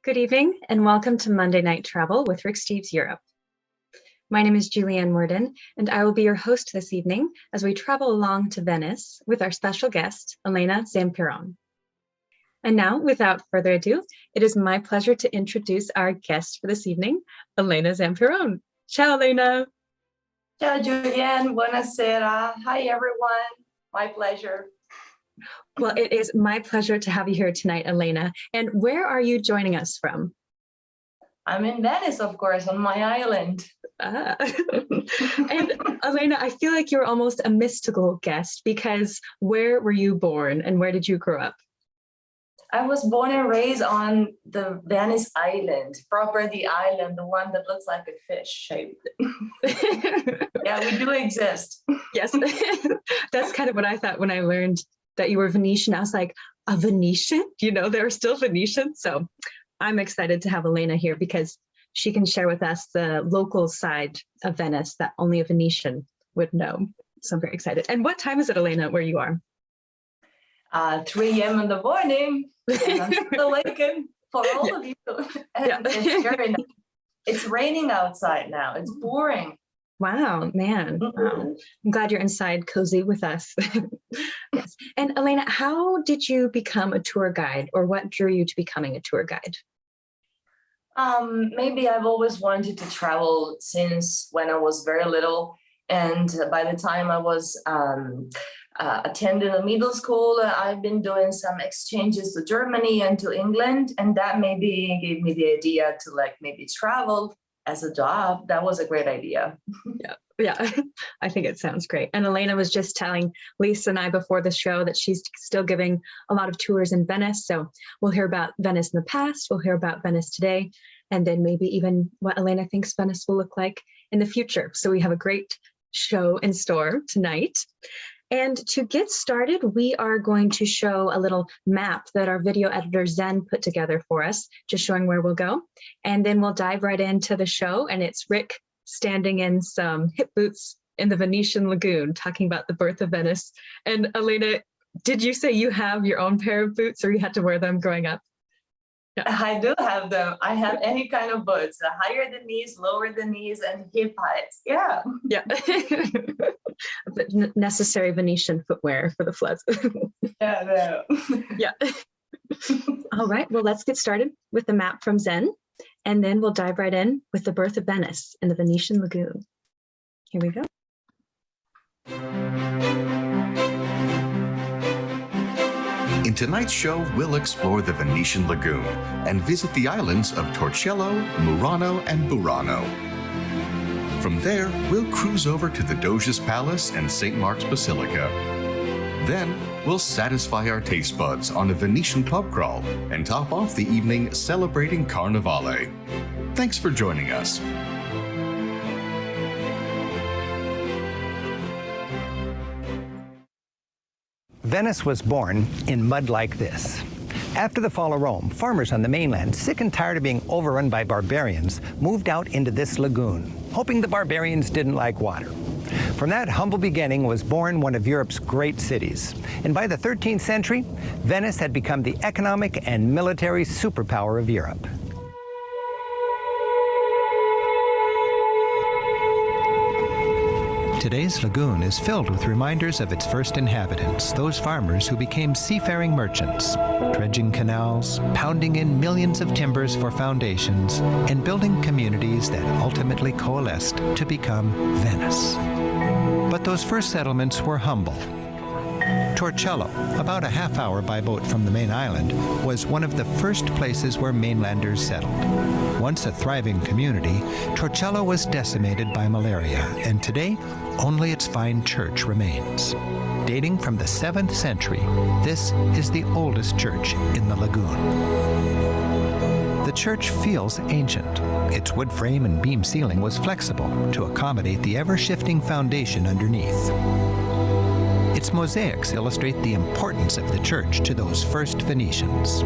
Good evening and welcome to Monday Night Travel with Rick Steves Europe. My name is Julianne Worden and I will be your host this evening as we travel along to Venice with our special guest, Elena Zampiron. And now, without further ado, it is my pleasure to introduce our guest for this evening, Elena Zampiron. Ciao, Elena. Ciao, Julianne. Buonasera. Hi, everyone. My pleasure. Well, it is my pleasure to have you here tonight, Elena. And where are you joining us from? I'm in Venice, of course, on my island. And Elena, I feel like you're almost a mystical guest because where were you born and where did you grow up? I was born and raised on the Venice island, proper the island, the one that looks like a fish shaped. Yeah, we do exist. Yes, that's kind of what I thought when I learned that you were Venetian. I was like, a Venetian? You know, there are still Venetians. So I'm excited to have Elena here because she can share with us the local side of Venice that only a Venetian would know. So I'm very excited. And what time is it, Elena, where you are? 3 a.m. in the morning. And I'm still awakened for all of you. And it's raining outside now. It's pouring. Wow, man. Wow. I'm glad you're inside cozy with us. Yes. And Elena, how did you become a tour guide or what drew you to becoming a tour guide? Maybe I've always wanted to travel since when I was very little. And by the time I was attending a middle school, I've been doing some exchanges to Germany and to England. And that maybe gave me the idea to maybe travel as a job. That was a great idea. Yeah, I think it sounds great. And Elena was just telling Lisa and I before the show that she's still giving a lot of tours in Venice. So we'll hear about Venice in the past, we'll hear about Venice today, and then maybe even what Elena thinks Venice will look like in the future. So we have a great show in store tonight. And to get started, we are going to show a little map that our video editor Zen put together for us, just showing where we'll go. And then we'll dive right into the show. And it's Rick standing in some hip boots in the Venetian lagoon, talking about the birth of Venice. And Elena, did you say you have your own pair of boots or you had to wear them growing up? Yeah. I do have them. I have any kind of boots, higher the knees, lower the knees, and hip heights. Yeah. Yeah. Necessary Venetian footwear for the floods. Yeah, no. Yeah. All right. Well, let's get started with the map from Zen, and then we'll dive right in with the birth of Venice in the Venetian lagoon. Here we go. In tonight's show, we'll explore the Venetian lagoon and visit the islands of Torcello, Murano, and Burano. From there, we'll cruise over to the Doge's Palace and St. Mark's Basilica. Then, we'll satisfy our taste buds on a Venetian pub crawl and top off the evening celebrating Carnivale. Thanks for joining us. Venice was born in mud like this. After the fall of Rome, farmers on the mainland, sick and tired of being overrun by barbarians, moved out into this lagoon, hoping the barbarians didn't like water. From that humble beginning was born one of Europe's great cities. And by the 13th century, Venice had become the economic and military superpower of Europe. Today's lagoon is filled with reminders of its first inhabitants, those farmers who became seafaring merchants, dredging canals, pounding in millions of timbers for foundations, and building communities that ultimately coalesced to become Venice. But those first settlements were humble. Torcello, about a half hour by boat from the main island, was one of the first places where mainlanders settled. Once a thriving community, Torcello was decimated by malaria, and today, only its fine church remains. Dating from the 7th century, this is the oldest church in the lagoon. The church feels ancient. Its wood frame and beam ceiling was flexible to accommodate the ever-shifting foundation underneath. Its mosaics illustrate the importance of the church to those first Venetians.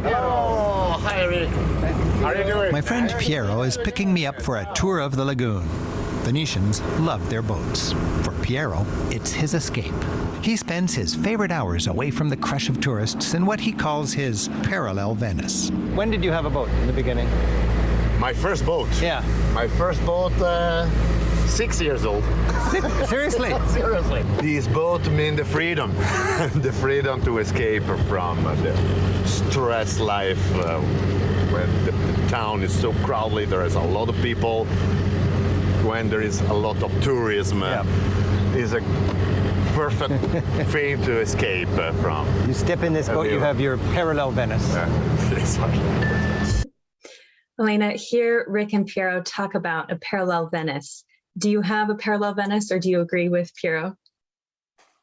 Hello, hi Rick. How are you doing? My friend Piero is picking me up for a tour of the lagoon. Venetians love their boats. For Piero, it's his escape. He spends his favorite hours away from the crush of tourists in what he calls his parallel Venice. When did you have a boat in the beginning? My first boat? Yeah. My first boat, 6 years old. Seriously? Seriously. This boat means the freedom. The freedom to escape from the stress life when the town is so crowded, there is a lot of people. When there is a lot of tourism, is a perfect thing to escape from. You step in this boat, you have your parallel Venice. Elena, hear Rick and Piero talk about a parallel Venice. Do you have a parallel Venice, or do you agree with Piero?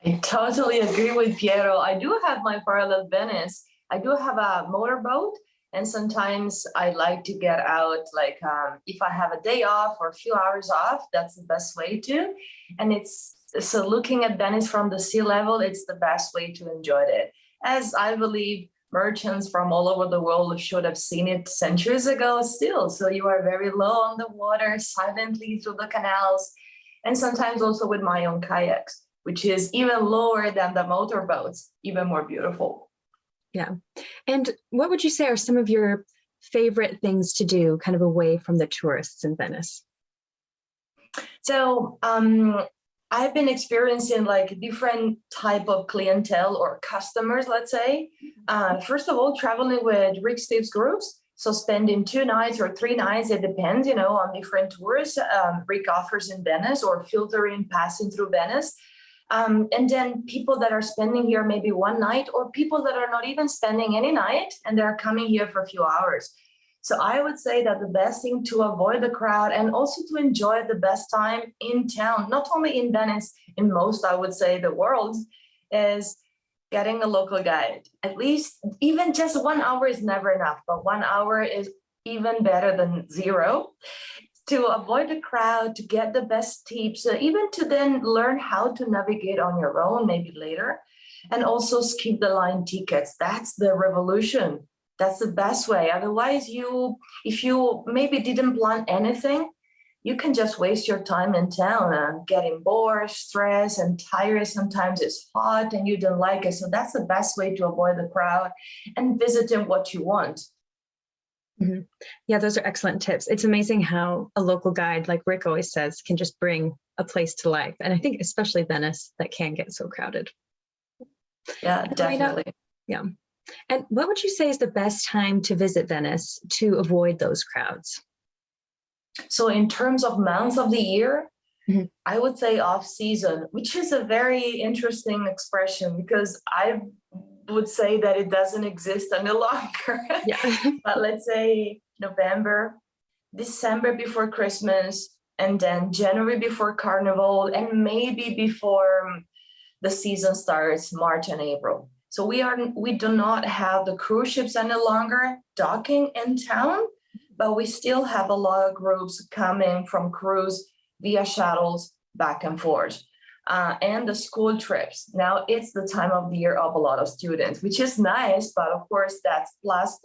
I totally agree with Piero. I do have my parallel Venice. I do have a motorboat, and sometimes I like to get out, like if I have a day off or a few hours off, that's the best way to. And so looking at Venice from the sea level, it's the best way to enjoy it. As I believe merchants from all over the world should have seen it centuries ago still. So you are very low on the water, silently through the canals, and sometimes also with my own kayaks, which is even lower than the motorboats, even more beautiful. Yeah. And what would you say are some of your favorite things to do kind of away from the tourists in Venice? So I've been experiencing like different type of clientele or customers, let's say. First of all, traveling with Rick Steve's groups. So spending 2 nights or 3 nights, it depends, on different tours Rick offers in Venice, or filtering, passing through Venice. And then people that are spending here maybe 1 night, or people that are not even spending any night and they're coming here for a few hours. So I would say that the best thing to avoid the crowd and also to enjoy the best time in town, not only in Venice, in most, I would say, the world, is getting a local guide. At least, even just 1 hour is never enough, but 1 hour is even better than 0. To avoid the crowd, to get the best tips, even to then learn how to navigate on your own, maybe later, and also skip the line tickets. That's the revolution. That's the best way. Otherwise, if you maybe didn't plan anything, you can just waste your time in town, getting bored, stressed, and tired. Sometimes it's hot and you don't like it. So that's the best way to avoid the crowd and visiting what you want. Mm-hmm. Yeah, those are excellent tips. It's amazing how a local guide, like Rick always says, can just bring a place to life. And I think especially Venice, that can get so crowded. Yeah, definitely. Yeah. And what would you say is the best time to visit Venice to avoid those crowds? So in terms of months of the year, I would say off season, which is a very interesting expression because I would say that it doesn't exist any longer. Yeah. But let's say November, December before Christmas, and then January before Carnival, and maybe before the season starts, March and April. So we do not have the cruise ships any longer docking in town, but we still have a lot of groups coming from cruise via shuttles back and forth. And the school trips. Now it's the time of the year of a lot of students, which is nice, but of course that's plus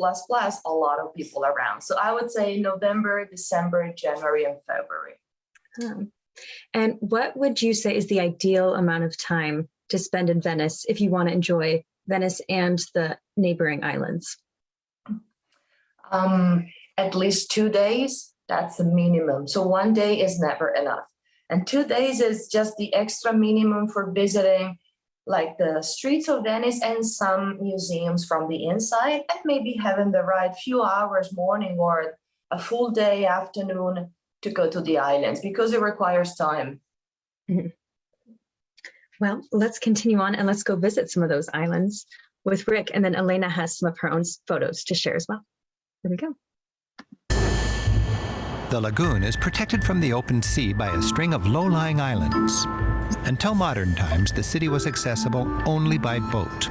a lot of people around. So I would say November, December, January, and February. And what would you say is the ideal amount of time to spend in Venice if you want to enjoy Venice and the neighboring islands? At least 2 days, that's the minimum. So 1 day is never enough. And 2 days is just the extra minimum for visiting like the streets of Venice and some museums from the inside, and maybe having the right few hours morning or a full day afternoon to go to the islands because it requires time. Mm-hmm. Well, let's continue on and let's go visit some of those islands with Rick, and then Elena has some of her own photos to share as well. Here we go. The lagoon is protected from the open sea by a string of low-lying islands. Until modern times, the city was accessible only by boat.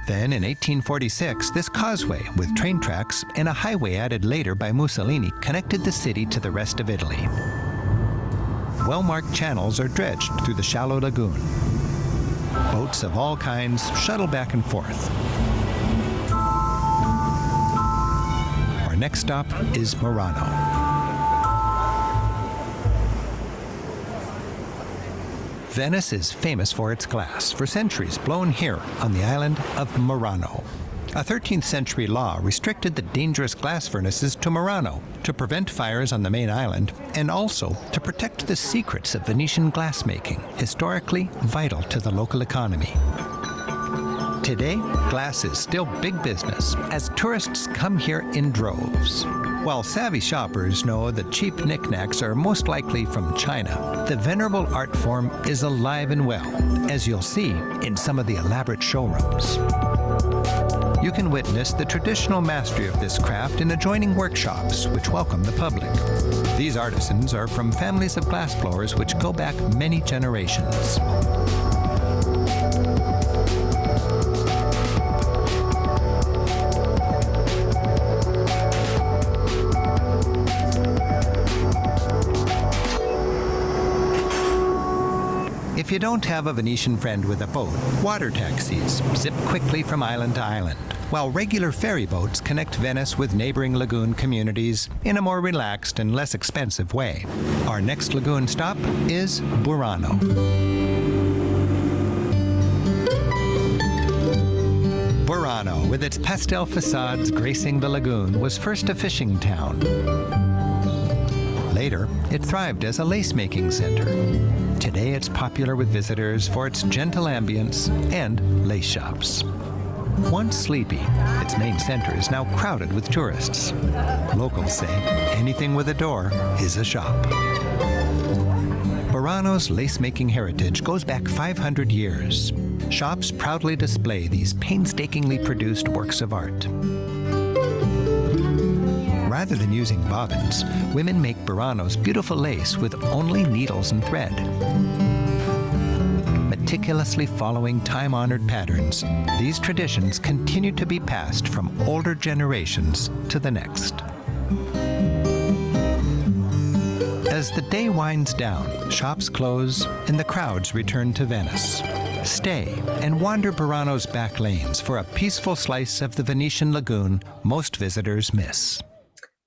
Then, in 1846, this causeway, with train tracks and a highway added later by Mussolini, connected the city to the rest of Italy. Well-marked channels are dredged through the shallow lagoon. Boats of all kinds shuttle back and forth. Our next stop is Murano. Venice is famous for its glass, for centuries blown here on the island of Murano. A 13th century law restricted the dangerous glass furnaces to Murano to prevent fires on the main island and also to protect the secrets of Venetian glassmaking, historically vital to the local economy. Today, glass is still big business as tourists come here in droves. While savvy shoppers know that cheap knickknacks are most likely from China, the venerable art form is alive and well, as you'll see in some of the elaborate showrooms. You can witness the traditional mastery of this craft in adjoining workshops, which welcome the public. These artisans are from families of glassblowers which go back many generations. If you don't have a Venetian friend with a boat, water taxis zip quickly from island to island, while regular ferry boats connect Venice with neighboring lagoon communities in a more relaxed and less expensive way. Our next lagoon stop is Burano. Burano, with its pastel facades gracing the lagoon, was first a fishing town. Later, it thrived as a lace-making center. Today, it's popular with visitors for its gentle ambience and lace shops. Once sleepy, its main center is now crowded with tourists. Locals say anything with a door is a shop. Burano's lace-making heritage goes back 500 years. Shops proudly display these painstakingly produced works of art. Rather than using bobbins, women make Burano's beautiful lace with only needles and thread. Meticulously following time-honored patterns, these traditions continue to be passed from older generations to the next. As the day winds down, shops close and the crowds return to Venice. Stay and wander Burano's back lanes for a peaceful slice of the Venetian lagoon most visitors miss.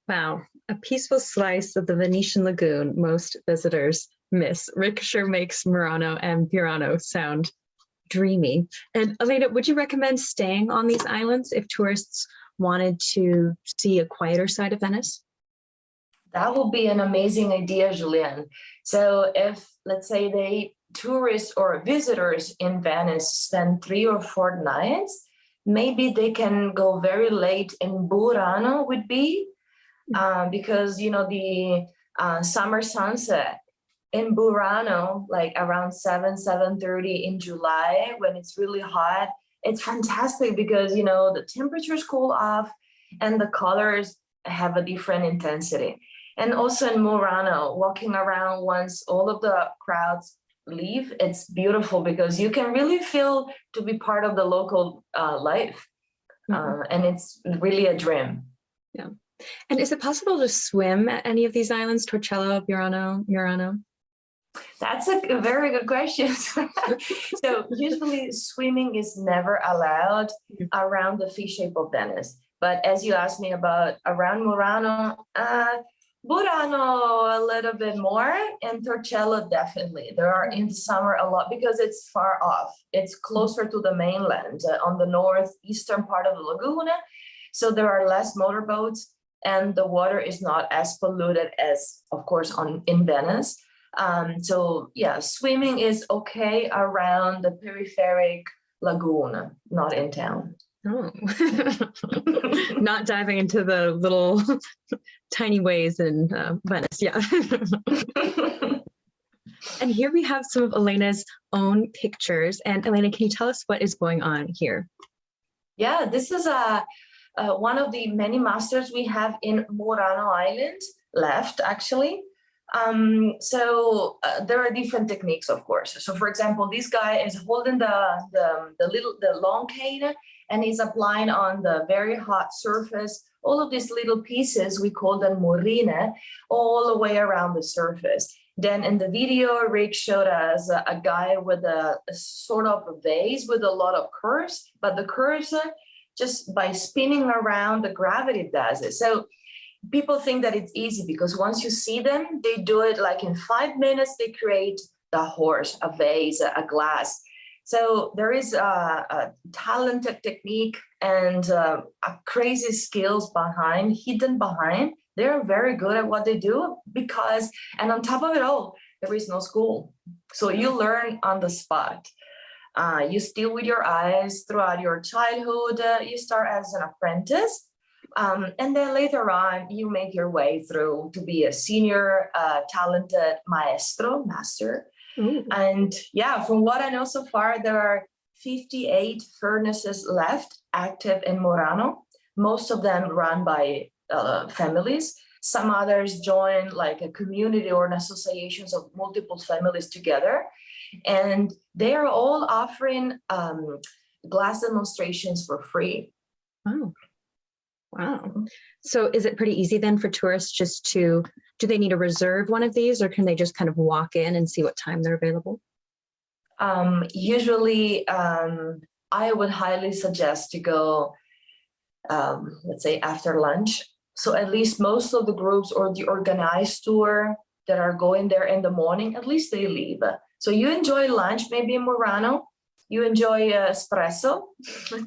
Wow, a peaceful slice of the Venetian lagoon most visitors miss. Rick sure makes Murano and Burano sound dreamy. And Elena, would you recommend staying on these islands if tourists wanted to see a quieter side of Venice? That would be an amazing idea, Julianne. So if, let's say, tourists or visitors in Venice spend 3 or 4 nights, maybe they can go very late in Burano would be, because, you know, the summer sunset in Burano, like around 7:30 in July, when it's really hot, it's fantastic because, you know, the temperatures cool off and the colors have a different intensity. And also in Murano, walking around once all of the crowds leave, it's beautiful because you can really feel to be part of the local life. And it's really a dream. Yeah. And is it possible to swim at any of these islands, Torcello, Murano? That's a very good question. So usually swimming is never allowed around the fish shape of Venice. But as you asked me about around Murano, Burano a little bit more, and Torcello definitely. There are in the summer a lot because it's far off. It's closer to the mainland on the northeastern part of the lagoon. So there are less motorboats and the water is not as polluted as, of course, in Venice. So yeah, swimming is okay around the peripheric lagoon, not in town. Oh, not diving into the little tiny ways in Venice, yeah. And here we have some of Elena's own pictures. And Elena, can you tell us what is going on here? Yeah, this is one of the many masters we have in Murano Island left, actually. So there are different techniques, of course. So for example, this guy is holding the long cane and he's applying on the very hot surface all of these little pieces, we call them morine, all the way around the surface. Then in the video, Rick showed us a guy with a sort of a vase with a lot of curves, but the curves, just by spinning around, the gravity does it. So people think that it's easy because once you see them, they do it like in 5 minutes, they create the horse, a vase, a glass. So there is a talented technique and a crazy skills hidden behind. They're very good at what they do because, and on top of it all, there is no school. So you learn on the spot. You steal with your eyes throughout your childhood. You start as an apprentice. And then later on, you make your way through to be a senior, talented master. Ooh. And yeah, from what I know so far, there are 58 furnaces left active in Murano, most of them run by families. Some others join like a community or an associations of multiple families together. And they are all offering glass demonstrations for free. Oh. Wow. So is it pretty easy then for tourists just to, do they need to reserve one of these or can they just kind of walk in and see what time they're available? Usually, I would highly suggest to go, let's say after lunch. So at least most of the groups or the organized tour that are going there in the morning, at least they leave. So you enjoy lunch, maybe in Murano. You enjoy espresso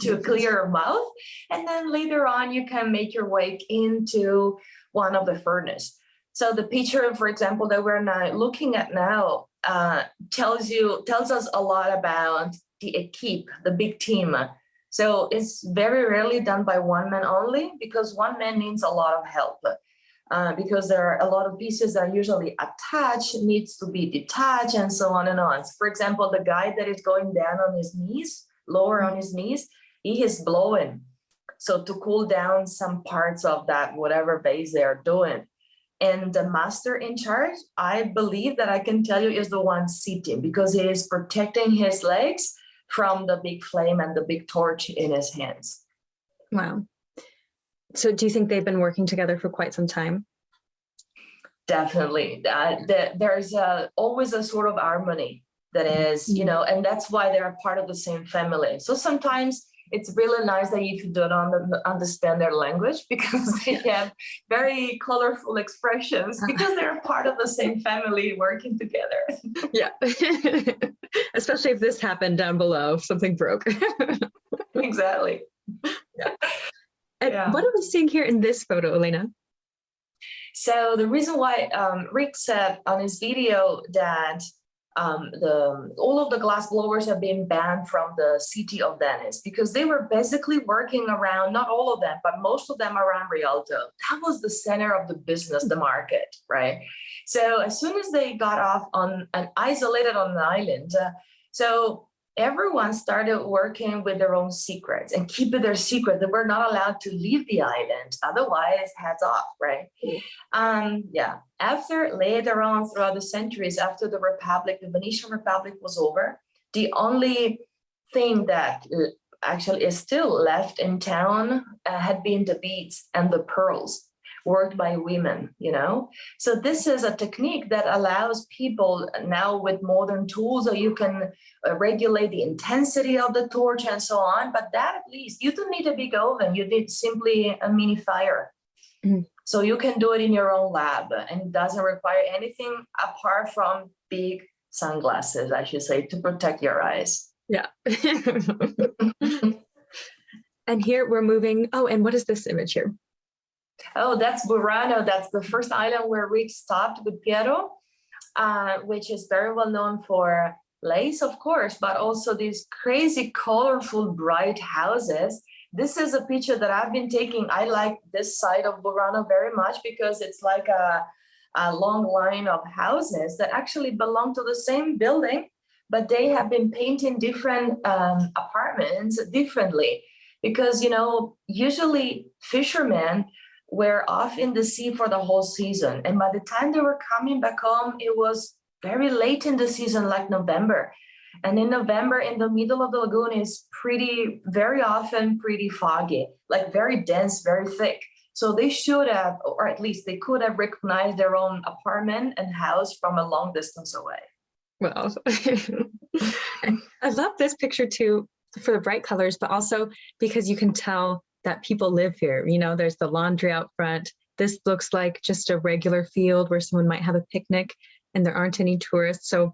to clear your mouth. And then later on, you can make your way into one of the furnace. So the picture, for example, that we're now looking at now tells us a lot about the equipe, the big team. So it's very rarely done by one man only because one man needs a lot of help. Because there are a lot of pieces that are usually attached, needs to be detached, and so on and on. So for example, the guy that is going down on his knees, lower on his knees, he is blowing. So to cool down some parts of that, whatever base they are doing. And the master in charge, I believe that I can tell you is the one sitting because he is protecting his legs from the big flame and the big torch in his hands. Wow. So do you think they've been working together for quite some time? Definitely. There's always a sort of harmony that is, and that's why they're part of the same family. So sometimes it's really nice that if you don't understand their language because they have very colorful expressions because they're part of the same family working together. Yeah. Especially if this happened down below, if something broke. Exactly. Yeah. And what are we seeing here in this photo, Elena? So the reason why Rick said on his video that all of the glass blowers have been banned from the city of Venice because they were basically working around, not all of them, but most of them around Rialto. That was the center of the business, the market, right? So as soon as they got off on and isolated on an island, so everyone started working with their own secrets and keeping their secret. They were not allowed to leave the island. Otherwise, heads off, right? After later on throughout the centuries, after the Republic, the Venetian Republic was over, the only thing that actually is still left in town had been the beads and the pearls worked by women, So this is a technique that allows people now with modern tools, so you can regulate the intensity of the torch and so on. But that at least, you don't need a big oven. You need simply a mini fire. Mm-hmm. So you can do it in your own lab and it doesn't require anything apart from big sunglasses, I should say, to protect your eyes. Yeah. And here we're moving. Oh, and what is this image here? Oh, that's Burano. That's the first island where Rick stopped with Piero, which is very well known for lace, of course, but also these crazy, colorful, bright houses. This is a picture that I've been taking. I like this side of Burano very much because it's like a long line of houses that actually belong to the same building, but they have been painting different apartments differently because, usually fishermen were off in the sea for the whole season. And by the time they were coming back home, it was very late in the season, like November. And in November, in the middle of the lagoon is very often pretty foggy, like very dense, very thick. So they should have, or at least they could have recognized their own apartment and house from a long distance away. Well, I love this picture too for the bright colors, but also because you can tell that people live here. There's the laundry out front. This looks like just a regular field where someone might have a picnic and there aren't any tourists. So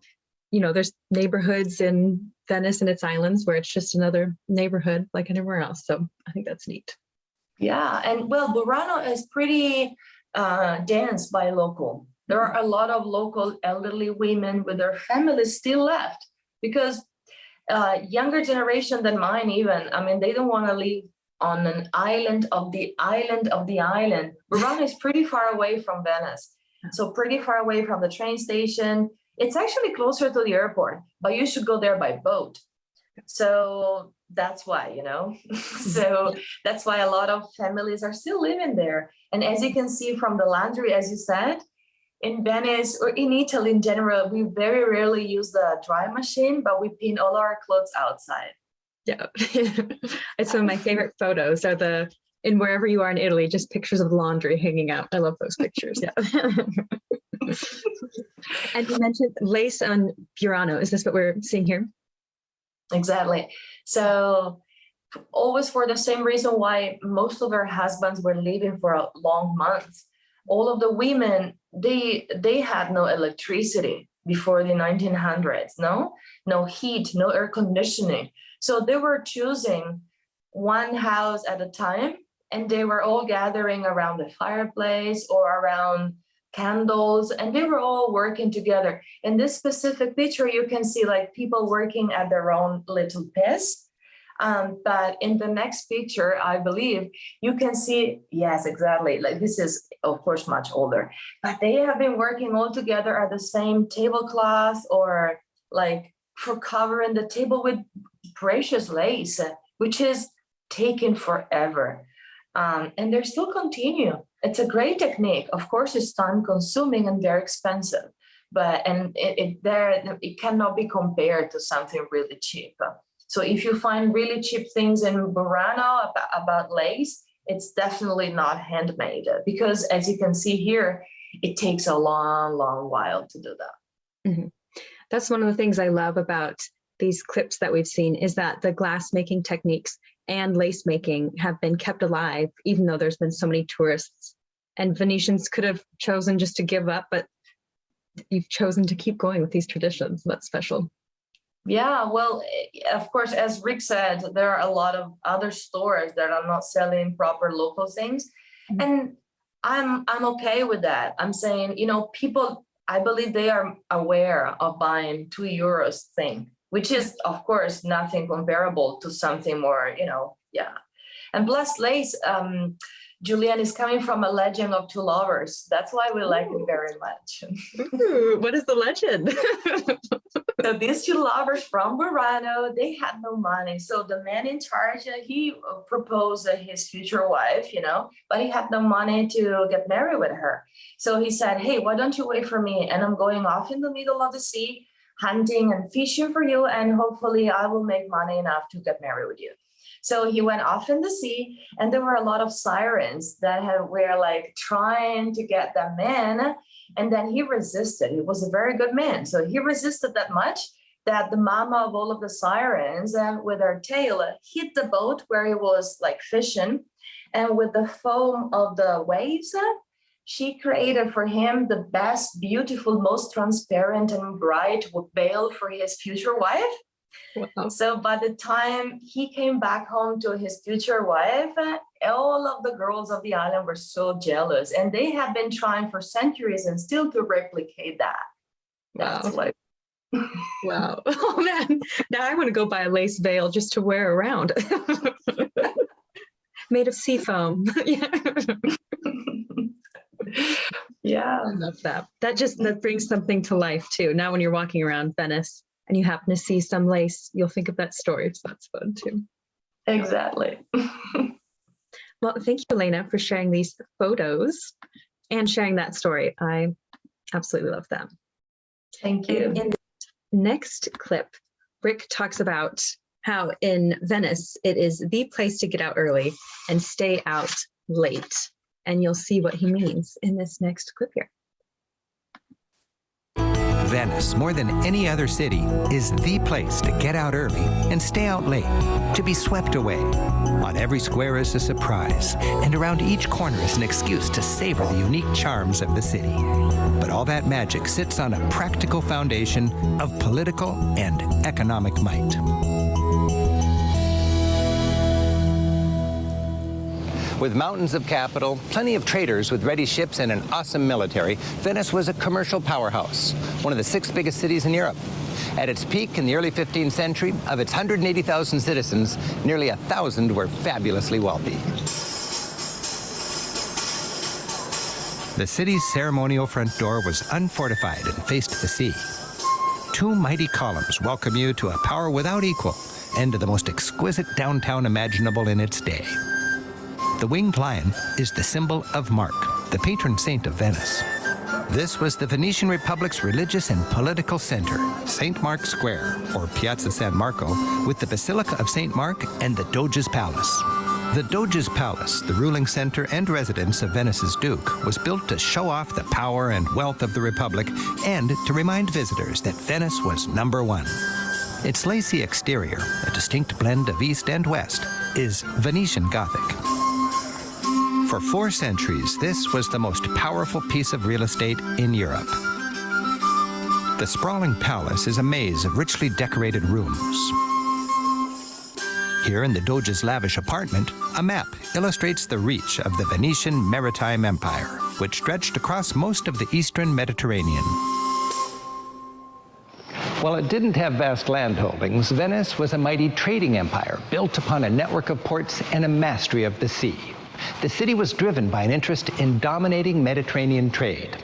there's neighborhoods in Venice and its islands where it's just another neighborhood like anywhere else. So I think that's neat. Yeah, and well, Burano is pretty dense by local. There are a lot of local elderly women with their families still left because younger generation than mine even, I mean, they don't want to live on an island of the island of the island. Burano is pretty far away from Venice. So pretty far away from the train station. It's actually closer to the airport, but you should go there by boat. So that's why, so that's why a lot of families are still living there. And as you can see from the laundry, as you said, in Venice or in Italy in general, we very rarely use the dry machine, but we pin all our clothes outside. Yeah. It's some of my favorite photos are in wherever you are in Italy, just pictures of laundry hanging out. I love those pictures. Yeah. And you mentioned lace on Burano. Is this what we're seeing here? Exactly. So always for the same reason why most of their husbands were leaving for a long month. All of the women, they had no electricity before the 1900s, no heat, no air conditioning. So they were choosing one house at a time, and they were all gathering around the fireplace or around candles, and they were all working together. In this specific picture, you can see like people working at their own little piece. But in the next picture, I believe you can see, yes, exactly. Like this is, of course, much older, but they have been working all together at the same tablecloth or like for covering the table with precious lace, which is taken forever. And they still continue. It's a great technique. Of course, it's time consuming and very expensive, but it cannot be compared to something really cheap. So if you find really cheap things in Burano about lace, it's definitely not handmade because as you can see here, it takes a long, long while to do that. Mm-hmm. That's one of the things I love about these clips that we've seen is that the glass making techniques and lace making have been kept alive, even though there's been so many tourists. And Venetians could have chosen just to give up, but you've chosen to keep going with these traditions. That's special. Yeah, well, of course, as Rick said, there are a lot of other stores that are not selling proper local things. Mm-hmm. And I'm okay with that. I'm saying, people, I believe they are aware of buying €2 thing, which is, of course, nothing comparable to something more, yeah. And plus lace, Julian, is coming from a legend of two lovers. That's why we like it very much. Ooh, what is the legend? So these two lovers from Burano, they had no money. So the man in charge, he proposed his future wife, but he had no money to get married with her. So he said, hey, why don't you wait for me? And I'm going off in the middle of the sea, hunting and fishing for you. And hopefully I will make money enough to get married with you. So he went off in the sea, and there were a lot of sirens that were like trying to get them in. And then he resisted. He was a very good man. So he resisted that much that the mama of all of the sirens with her tail hit the boat where he was like fishing. And with the foam of the waves, she created for him the best, beautiful, most transparent and bright veil for his future wife. Wow. So by the time he came back home to his future wife, all of the girls of the island were so jealous, and they have been trying for centuries and still to replicate that. That's wow. Wow. Oh man, now I want to go buy a lace veil just to wear around. Made of sea foam. Yeah. Yeah. I love that. That brings something to life too. Now when you're walking around Venice and you happen to see some lace, you'll think of that story. So that's fun too. Exactly. Well, thank you, Elena, for sharing these photos and sharing that story. I absolutely love that. Thank you. And in the next clip, Rick talks about how in Venice, it is the place to get out early and stay out late. And you'll see what he means in this next clip here. Venice, more than any other city, is the place to get out early and stay out late, to be swept away. On every square is a surprise, and around each corner is an excuse to savor the unique charms of the city. But all that magic sits on a practical foundation of political and economic might. With mountains of capital, plenty of traders with ready ships, and an awesome military, Venice was a commercial powerhouse, one of the 6 biggest cities in Europe. At its peak in the early 15th century, of its 180,000 citizens, nearly 1,000 were fabulously wealthy. The city's ceremonial front door was unfortified and faced the sea. 2 mighty columns welcome you to a power without equal and to the most exquisite downtown imaginable in its day. The winged lion is the symbol of Mark, the patron saint of Venice. This was the Venetian Republic's religious and political center, St. Mark's Square, or Piazza San Marco, with the Basilica of St. Mark and the Doge's Palace. The Doge's Palace, the ruling center and residence of Venice's Duke, was built to show off the power and wealth of the Republic and to remind visitors that Venice was #1. Its lacy exterior, a distinct blend of East and West, is Venetian Gothic. For 4 centuries, this was the most powerful piece of real estate in Europe. The sprawling palace is a maze of richly decorated rooms. Here in the Doge's lavish apartment, a map illustrates the reach of the Venetian maritime empire, which stretched across most of the eastern Mediterranean. While it didn't have vast landholdings, Venice was a mighty trading empire built upon a network of ports and a mastery of the sea. The city was driven by an interest in dominating Mediterranean trade.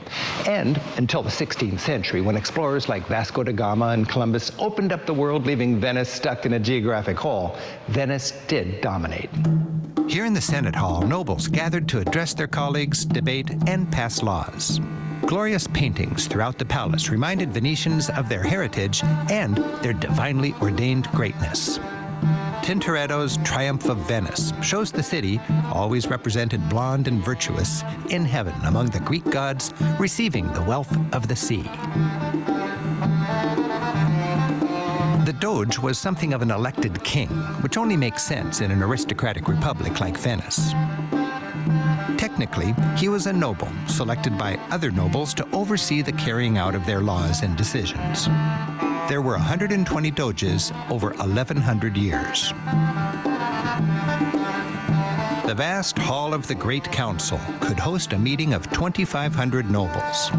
And until the 16th century, when explorers like Vasco da Gama and Columbus opened up the world, leaving Venice stuck in a geographic hole, Venice did dominate. Here in the Senate Hall, nobles gathered to address their colleagues, debate, and pass laws. Glorious paintings throughout the palace reminded Venetians of their heritage and their divinely ordained greatness. Tintoretto's Triumph of Venice shows the city, always represented blonde and virtuous, in heaven among the Greek gods, receiving the wealth of the sea. The Doge was something of an elected king, which only makes sense in an aristocratic republic like Venice. Technically, he was a noble, selected by other nobles to oversee the carrying out of their laws and decisions. There were 120 doges over 1,100 years. The vast hall of the Great Council could host a meeting of 2,500 nobles.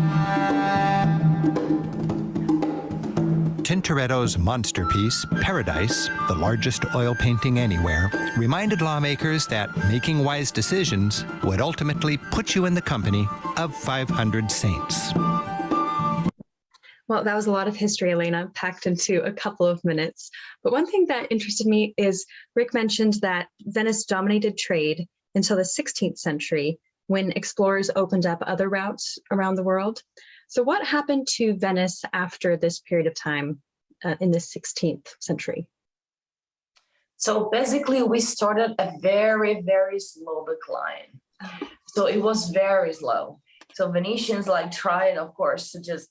Tintoretto's monster piece, Paradise, the largest oil painting anywhere, reminded lawmakers that making wise decisions would ultimately put you in the company of 500 saints. Well, that was a lot of history, Elena, packed into a couple of minutes. But one thing that interested me is Rick mentioned that Venice dominated trade until the 16th century, when explorers opened up other routes around the world. So what happened to Venice after this period of time in the 16th century? So basically, we started a very, very slow decline. So it was very slow. So Venetians tried, of course, to just,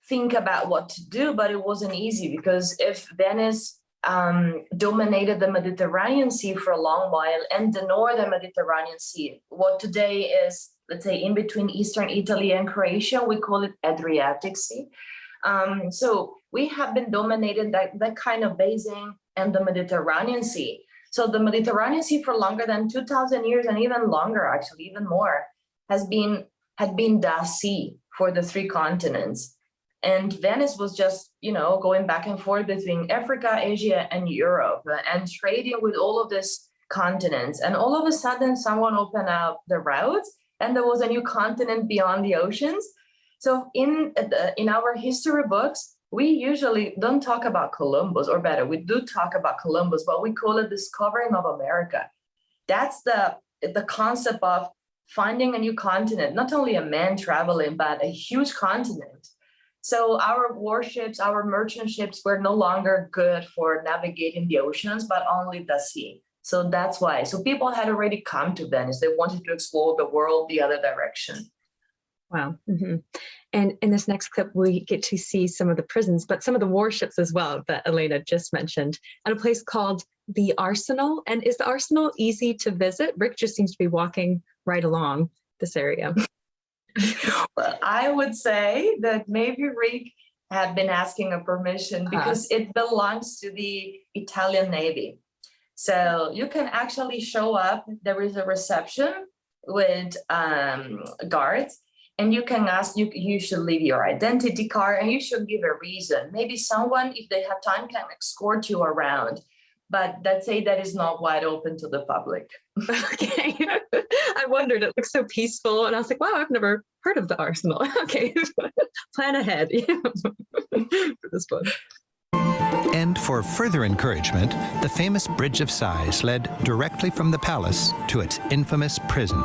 think about what to do, but it wasn't easy, because if Venice dominated the Mediterranean Sea for a long while, and the northern Mediterranean Sea, what today is, let's say, in between Eastern Italy and Croatia, we call it Adriatic Sea. So we have been dominated that kind of basin and the Mediterranean Sea. So the Mediterranean Sea for longer than 2,000 years, and even longer, actually, even more, had been the sea for the 3 continents. And Venice was just, going back and forth between Africa, Asia, and Europe, and trading with all of these continents. And all of a sudden, someone opened up the routes, and there was a new continent beyond the oceans. So in our history books, we usually don't talk about Columbus, or better, we do talk about Columbus, but we call it discovering of America. That's the concept of finding a new continent, not only a man traveling, but a huge continent. So our warships, our merchant ships were no longer good for navigating the oceans, but only the sea. So that's why. So people had already come to Venice. They wanted to explore the world the other direction. Wow. And in this next clip, we get to see some of the prisons, but some of the warships as well that Elena just mentioned, at a place called the Arsenal. And is the Arsenal easy to visit? Rick just seems to be walking right along this area. Well, I would say that maybe Rick had been asking a permission because it belongs to the Italian Navy. So you can actually show up. There is a reception with guards, and you can ask, you should leave your identity card and you should give a reason. Maybe someone, if they have time, can escort you around. But let's say that is not wide open to the public. Okay. I wondered, it looks so peaceful. And I was like, wow, I've never heard of the Arsenal. Okay. Plan ahead for this one. And for further encouragement, the famous Bridge of Sighs led directly from the palace to its infamous prison.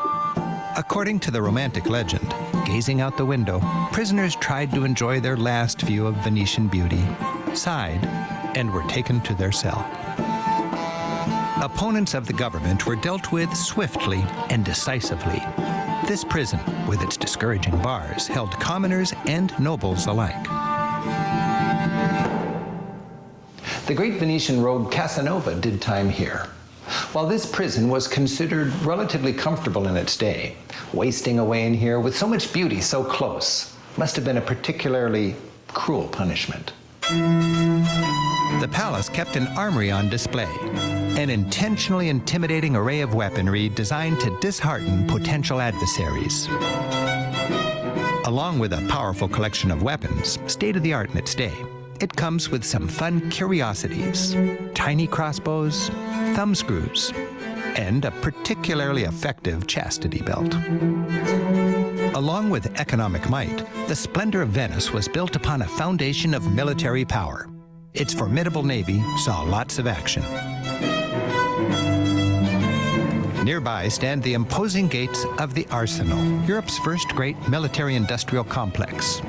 According to the romantic legend, gazing out the window, prisoners tried to enjoy their last view of Venetian beauty, sighed, and were taken to their cell. Opponents of the government were dealt with swiftly and decisively. This prison, with its discouraging bars, held commoners and nobles alike. The great Venetian rogue Casanova did time here. While this prison was considered relatively comfortable in its day, wasting away in here with so much beauty so close must have been a particularly cruel punishment. The palace kept an armory on display, an intentionally intimidating array of weaponry designed to dishearten potential adversaries. Along with a powerful collection of weapons, state-of-the-art in its day, it comes with some fun curiosities, tiny crossbows, thumb screws, and a particularly effective chastity belt. Along with economic might, the splendor of Venice was built upon a foundation of military power. Its formidable navy saw lots of action. Nearby stand the imposing gates of the Arsenal, Europe's first great military-industrial complex.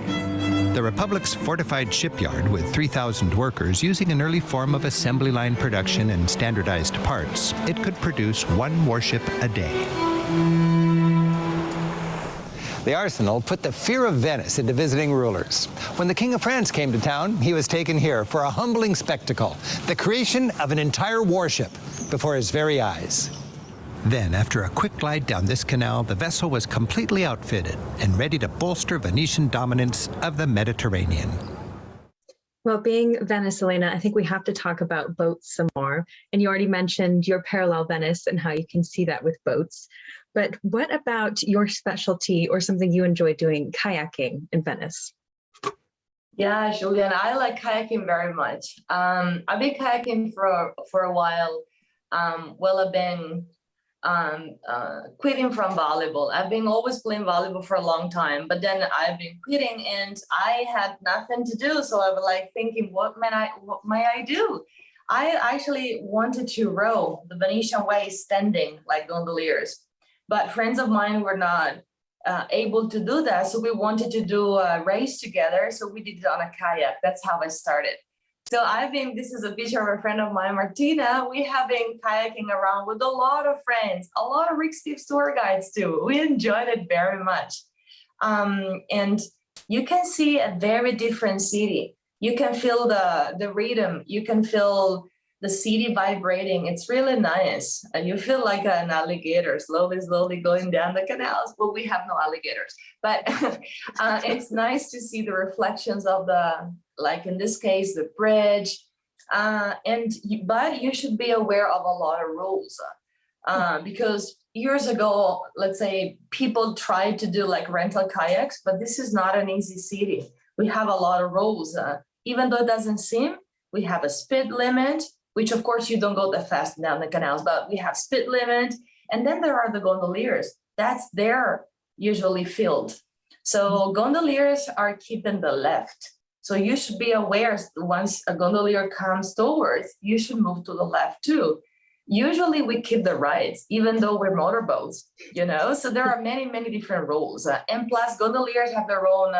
The Republic's fortified shipyard with 3,000 workers using an early form of assembly line production and standardized parts, it could produce one warship a day. The Arsenal put the fear of Venice into visiting rulers. When the King of France came to town, he was taken here for a humbling spectacle, the creation of an entire warship before his very eyes. Then, after a quick glide down this canal, the vessel was completely outfitted and ready to bolster Venetian dominance of the Mediterranean. Well, being Venice, Elena, I think we have to talk about boats some more. And you already mentioned your parallel Venice and how you can see that with boats. But what about your specialty or something you enjoy doing, kayaking in Venice? Yeah, Julian, I like kayaking very much. I've been kayaking for a while. I've been quitting from volleyball. I've been always playing volleyball for a long time, but then I've been quitting and I had nothing to do. So I was like thinking, what may I do? I actually wanted to row the Venetian way standing like gondoliers, but friends of mine were not able to do that. So we wanted to do a race together. So we did it on a kayak. That's how I started. So this is a picture of a friend of mine, Martina. We have been kayaking around with a lot of friends, a lot of Rick Steves tour guides too. We enjoyed it very much. And you can see a very different city. You can feel the rhythm. You can feel the city vibrating. It's really nice. And you feel like an alligator slowly going down the canals. Well, we have no alligators, but it's nice to see the reflections of like in this case, the bridge. But you should be aware of a lot of rules because years ago, let's say people tried to do like rental kayaks, but this is not an easy city. We have a lot of rules. Even though it doesn't seem, we have a speed limit, which of course you don't go that fast down the canals, but we have speed limit. And then there are the gondoliers. That's their usually field. So gondoliers are keeping the left. So you should be aware once a gondolier comes towards, you should move to the left too. Usually we keep the rights, even though we're motorboats, So there are many, many different rules. And plus gondoliers have their own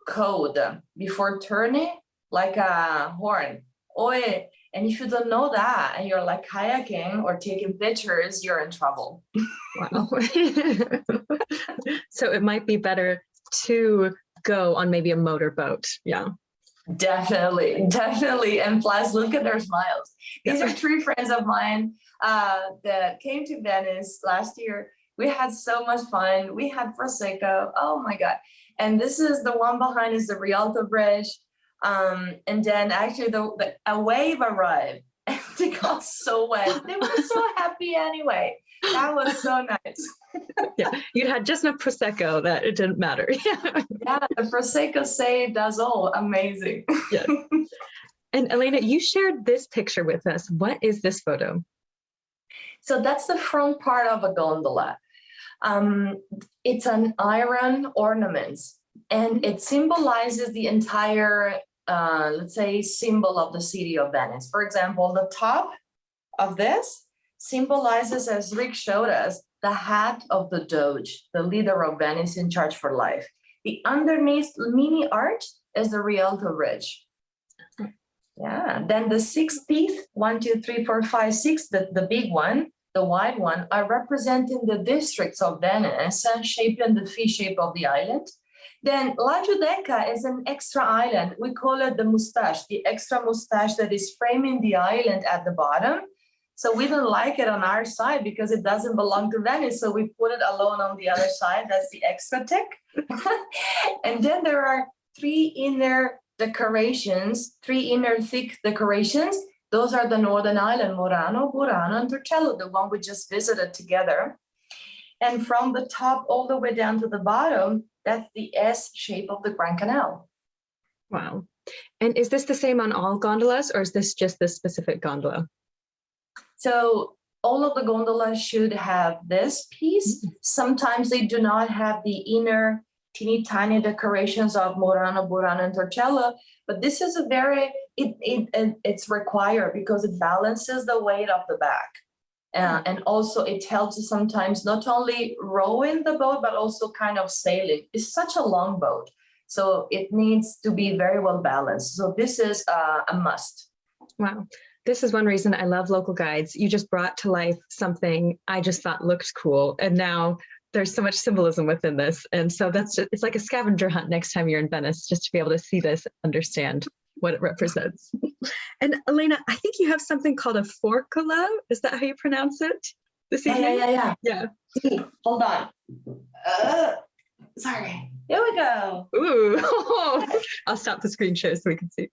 code before turning, like a horn. Oye. And if you don't know that and you're like kayaking or taking pictures, you're in trouble. Wow. So it might be better to go on maybe a motorboat. Yeah. Definitely, definitely. And plus, look at their smiles. These are three friends of mine that came to Venice last year. We had so much fun. We had Prosecco. Oh my God. And this is the one behind is the Rialto Bridge. And then actually a wave arrived and they got so wet. They were so happy anyway. That was so nice. Yeah, you had just enough Prosecco that it didn't matter. Yeah, the Prosecco saved us all. Amazing. Yes. And Elena, you shared this picture with us. What is this photo? So that's the front part of a gondola. It's an iron ornament, and it symbolizes the entire, let's say, symbol of the city of Venice. For example, the top of this symbolizes, as Rick showed us, the hat of the Doge, the leader of Venice in charge for life. The underneath mini arch is the Rialto Ridge. Yeah, then the 6 teeth, 1, 2, 3, 4, 5, 6, the big one, the wide one, are representing the districts of Venice, shaped in the V shape of the island. Then La Giudecca is an extra island. We call it the moustache, the extra moustache that is framing the island at the bottom. So we don't like it on our side because it doesn't belong to Venice. So we put it alone on the other side. That's the extra tick. And then there are 3 inner decorations, 3 inner thick decorations. Those are the Northern Island, Murano, Burano, and Torcello, the one we just visited together. And from the top all the way down to the bottom, that's the S shape of the Grand Canal. Wow. And is this the same on all gondolas, or is this just this specific gondola? So all of the gondolas should have this piece. Sometimes they do not have the inner teeny tiny decorations of Murano, Burano, and Torcello, but this is a very, it's required because it balances the weight of the back. And also it helps us sometimes not only rowing the boat, but also kind of sailing. It's such a long boat, so it needs to be very well balanced. So this is a must. Wow. This is one reason I love local guides. You just brought to life something I just thought looked cool. And now there's so much symbolism within this. And so that's just, it's like a scavenger hunt next time you're in Venice, just to be able to see this, understand what it represents. And Elena, I think you have something called a forcola. Is that how you pronounce it? This evening? Yeah. Hold on. Sorry. Here we go. Ooh. I'll stop the screen share so we can see.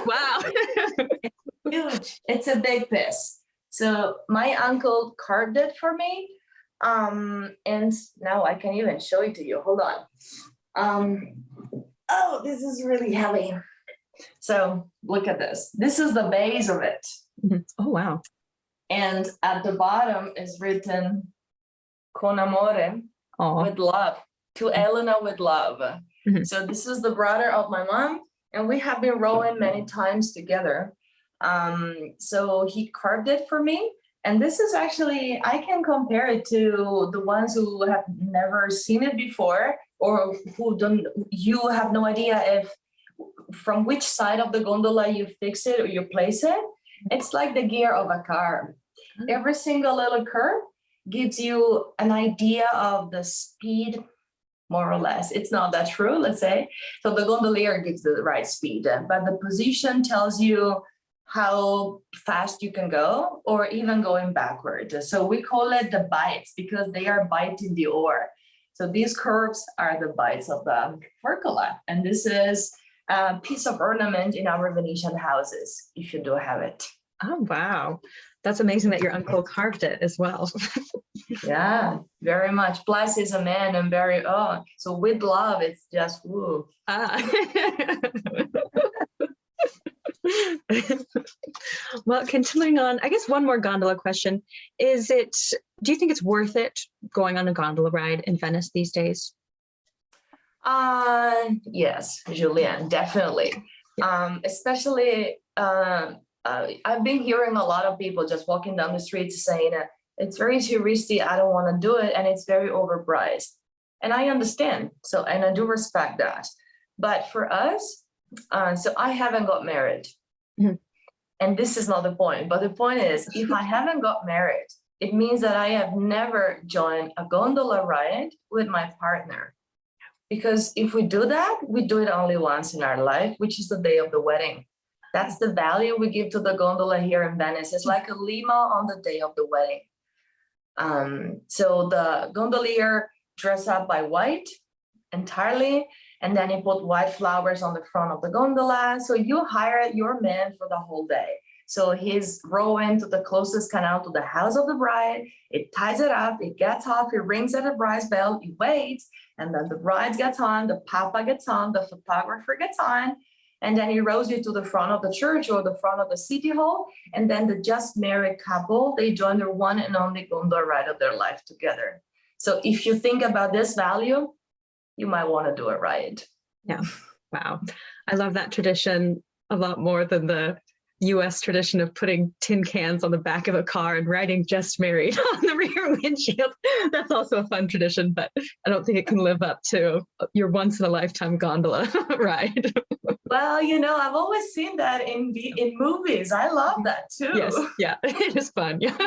Wow. It's huge. It's a big piece. So my uncle carved it for me. And now I can even show it to you. Hold on. Oh, this is really heavy. So look at this. This is the base of it. Oh, wow. And at the bottom is written con amore, with love, to Elena with love. So this is the brother of my mom, and we have been rowing many times together. So he carved it for me. And this is actually, I can compare it to the ones who have never seen it before, or who don't, you have no idea if from which side of the gondola you fix it or you place it. It's like the gear of a car. Every single little curve gives you an idea of the speed, more or less. It's not that true, let's say. So the gondolier gives the right speed, but the position tells you how fast you can go, or even going backward. So we call it the bites because they are biting the oar. So these curves are the bites of the forcola. And this is a piece of ornament in our Venetian houses, if you do have it. Oh, wow. That's amazing that your uncle carved it as well. Yeah, very much. Plus he's a man and very, so with love, it's just, woo. Well, continuing on, I guess one more gondola question. Do you think it's worth it going on a gondola ride in Venice these days? Yes, Julianne, definitely. Especially, I've been hearing a lot of people just walking down the streets saying, it's very touristy, I don't want to do it, and it's very overpriced. And I understand, and I do respect that. But for us, so I haven't got married. And this is not the point, but the point is, if I haven't got married, it means that I have never joined a gondola ride with my partner. Because if we do that, we do it only once in our life, which is the day of the wedding. That's the value we give to the gondola here in Venice. It's like a lima on the day of the wedding. So the gondolier dress up by white entirely, and then he put white flowers on the front of the gondola. So you hire your man for the whole day. So he's rowing to the closest canal to the house of the bride. It ties it up, it gets off, he rings at the bride's bell, he waits, and then the bride gets on, the papa gets on, the photographer gets on, and then he rows you to the front of the church or the front of the city hall. And then the just married couple, they join their one and only gondola ride of their life together. So if you think about this value, you might want to do it right. Yeah. Wow. I love that tradition a lot more than the US tradition of putting tin cans on the back of a car and writing "just married" on the rear windshield. That's also a fun tradition, but I don't think it can live up to your once in a lifetime gondola ride. Well, you know, I've always seen that in movies. I love that too. Yes, yeah, it is fun. Yeah.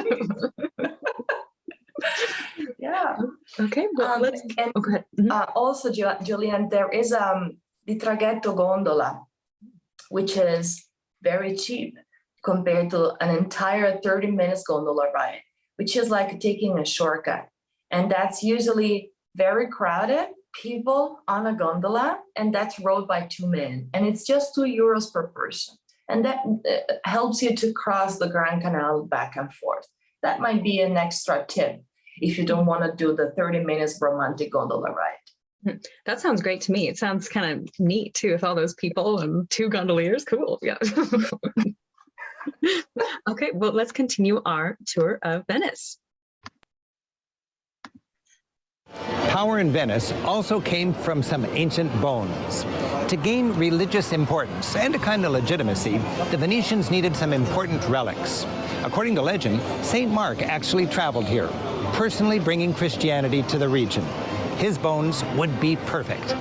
Yeah. Okay, well, let's and go ahead. Also, Julian, there is the traghetto gondola, which is very cheap compared to an entire 30 minutes gondola ride, which is like taking a shortcut. And that's usually very crowded, people on a gondola, and that's rowed by 2 men. And it's just €2 per person. And that helps you to cross the Grand Canal back and forth. That might be an extra tip if you don't want to do the 30 minutes romantic gondola ride. That sounds great to me. It sounds kind of neat too, with all those people and 2 gondoliers. Cool. Yeah. Okay, well, let's continue our tour of Venice. Power in Venice also came from some ancient bones. To gain religious importance and a kind of legitimacy, the Venetians needed some important relics. According to legend, St. Mark actually traveled here, personally bringing Christianity to the region. His bones would be perfect.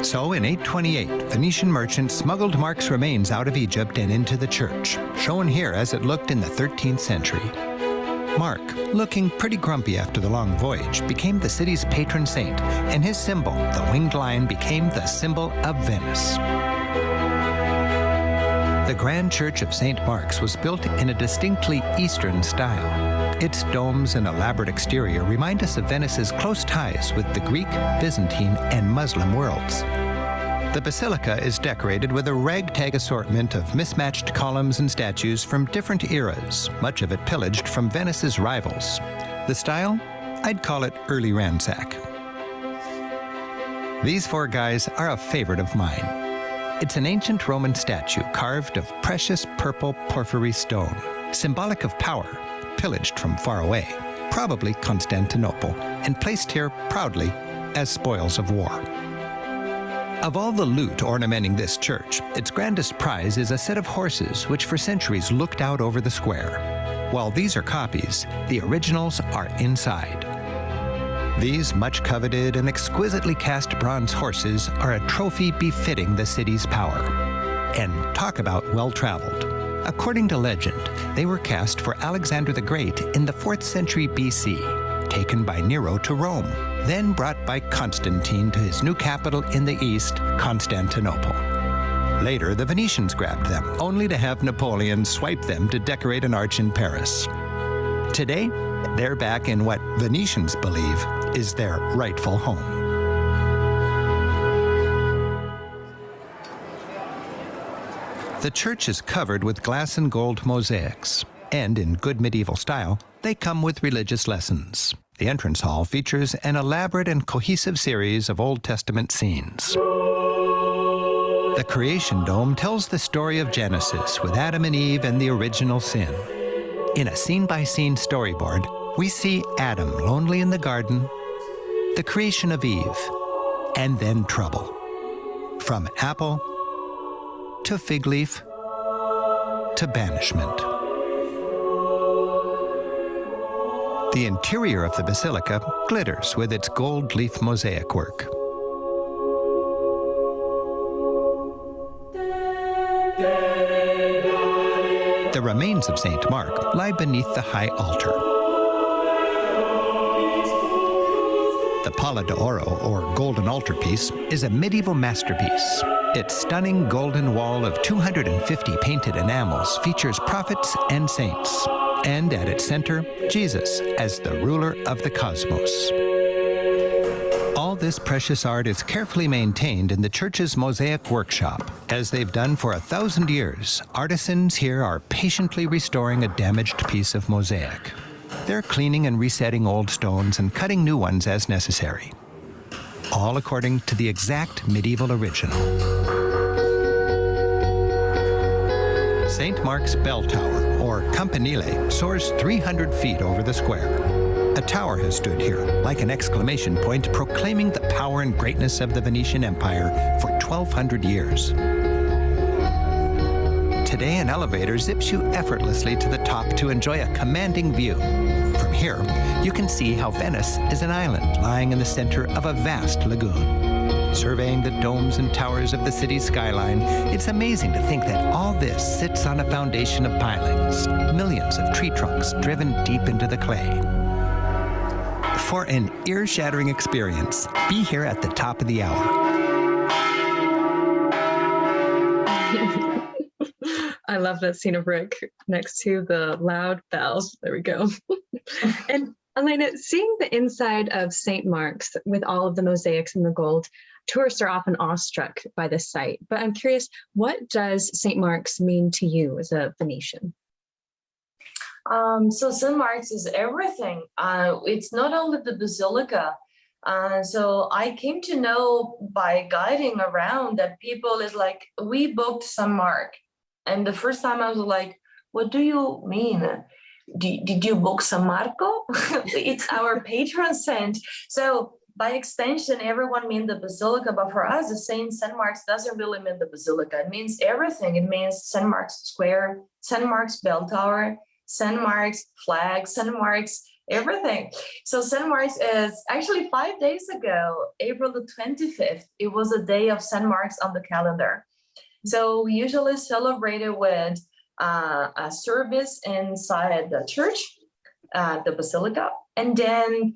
So in 828, Venetian merchants smuggled Mark's remains out of Egypt and into the church, shown here as it looked in the 13th century. Mark, looking pretty grumpy after the long voyage, became the city's patron saint, and his symbol, the winged lion, became the symbol of Venice. The Grand Church of St. Mark's was built in a distinctly Eastern style. Its domes and elaborate exterior remind us of Venice's close ties with the Greek, Byzantine, and Muslim worlds. The Basilica is decorated with a ragtag assortment of mismatched columns and statues from different eras, much of it pillaged from Venice's rivals. The style? I'd call it early ransack. These 4 guys are a favorite of mine. It's an ancient Roman statue carved of precious purple porphyry stone, symbolic of power, pillaged from far away, probably Constantinople, and placed here proudly as spoils of war. Of all the loot ornamenting this church, its grandest prize is a set of horses which for centuries looked out over the square. While these are copies, the originals are inside. These much coveted and exquisitely cast bronze horses are a trophy befitting the city's power. And talk about well-traveled. According to legend, they were cast for Alexander the Great in the 4th century BC, taken by Nero to Rome, then brought by Constantine to his new capital in the east, Constantinople. Later, the Venetians grabbed them, only to have Napoleon swipe them to decorate an arch in Paris. Today, they're back in what Venetians believe is their rightful home. The church is covered with glass and gold mosaics, and in good medieval style, they come with religious lessons. The entrance hall features an elaborate and cohesive series of Old Testament scenes. The creation dome tells the story of Genesis with Adam and Eve and the original sin. In a scene-by-scene storyboard, we see Adam lonely in the garden, the creation of Eve, and then trouble. From apple to fig leaf to banishment. The interior of the basilica glitters with its gold leaf mosaic work. The remains of St. Mark lie beneath the high altar. The Pala d'Oro, or Golden Altarpiece, is a medieval masterpiece. Its stunning golden wall of 250 painted enamels features prophets and saints, and at its center, Jesus as the ruler of the cosmos. All this precious art is carefully maintained in the church's mosaic workshop. As they've done for 1,000 years, artisans here are patiently restoring a damaged piece of mosaic. They're cleaning and resetting old stones and cutting new ones as necessary, all according to the exact medieval original. St. Mark's Bell Tower, or Campanile, soars 300 feet over the square. A tower has stood here, like an exclamation point proclaiming the power and greatness of the Venetian Empire for 1,200 years. Today, an elevator zips you effortlessly to the top to enjoy a commanding view. From here, you can see how Venice is an island lying in the center of a vast lagoon. Surveying the domes and towers of the city's skyline, it's amazing to think that all this sits on a foundation of pilings, millions of tree trunks driven deep into the clay. For an ear-shattering experience, be here at the top of the hour. I love that scene of Rick next to the loud bells. There we go. And Elena, seeing the inside of St. Mark's with all of the mosaics and the gold, tourists are often awestruck by this site. But I'm curious, what does St. Mark's mean to you as a Venetian? So St. Mark's is everything. It's not only the Basilica. So I came to know by guiding around that people is like, we booked St. Mark. And the first time I was like, what do you mean? Did you book San Marco? It's our patron saint. So by extension, everyone means the Basilica, but for us, the St. Mark's doesn't really mean the Basilica. It means everything. It means St. Mark's Square, St. Mark's Bell Tower, St. Mark's flag, St. Mark's everything. So St. Mark's is actually 5 days ago, April the 25th. It was a day of St. Mark's on the calendar. So we usually celebrate it with a service inside the church, the Basilica, and then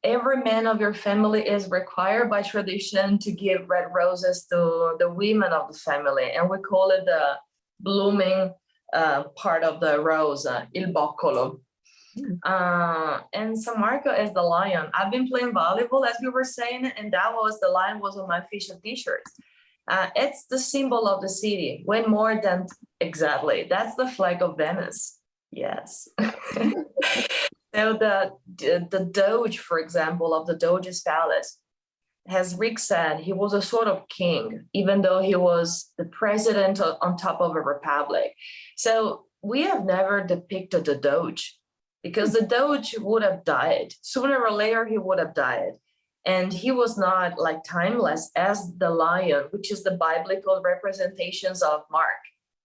every man of your family is required by tradition to give red roses to the women of the family, and we call it the blooming part of the rose, il boccolo. And San Marco is the lion. I've been playing volleyball, as we were saying, and the lion was on my official t-shirts. It's the symbol of the city, way more than exactly. That's the flag of Venice. Yes. So the Doge, for example, of the Doge's palace, as Rick said, he was a sort of king, even though he was the president on top of a republic. So we have never depicted the Doge because the Doge would have died. Sooner or later, he would have died. And he was not like timeless as the lion, which is the biblical representations of Mark.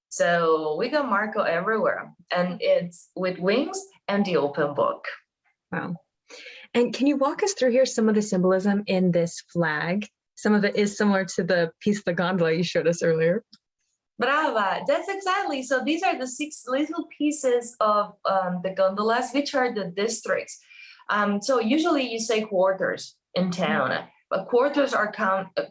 So we got Marco everywhere, and it's with wings and the open book. Wow. And can you walk us through here some of the symbolism in this flag? Some of it is similar to the piece of the gondola you showed us earlier. Brava, that's exactly. So these are the 6 little pieces of the gondolas, which are the districts. So usually you say quarters in town, but quarters are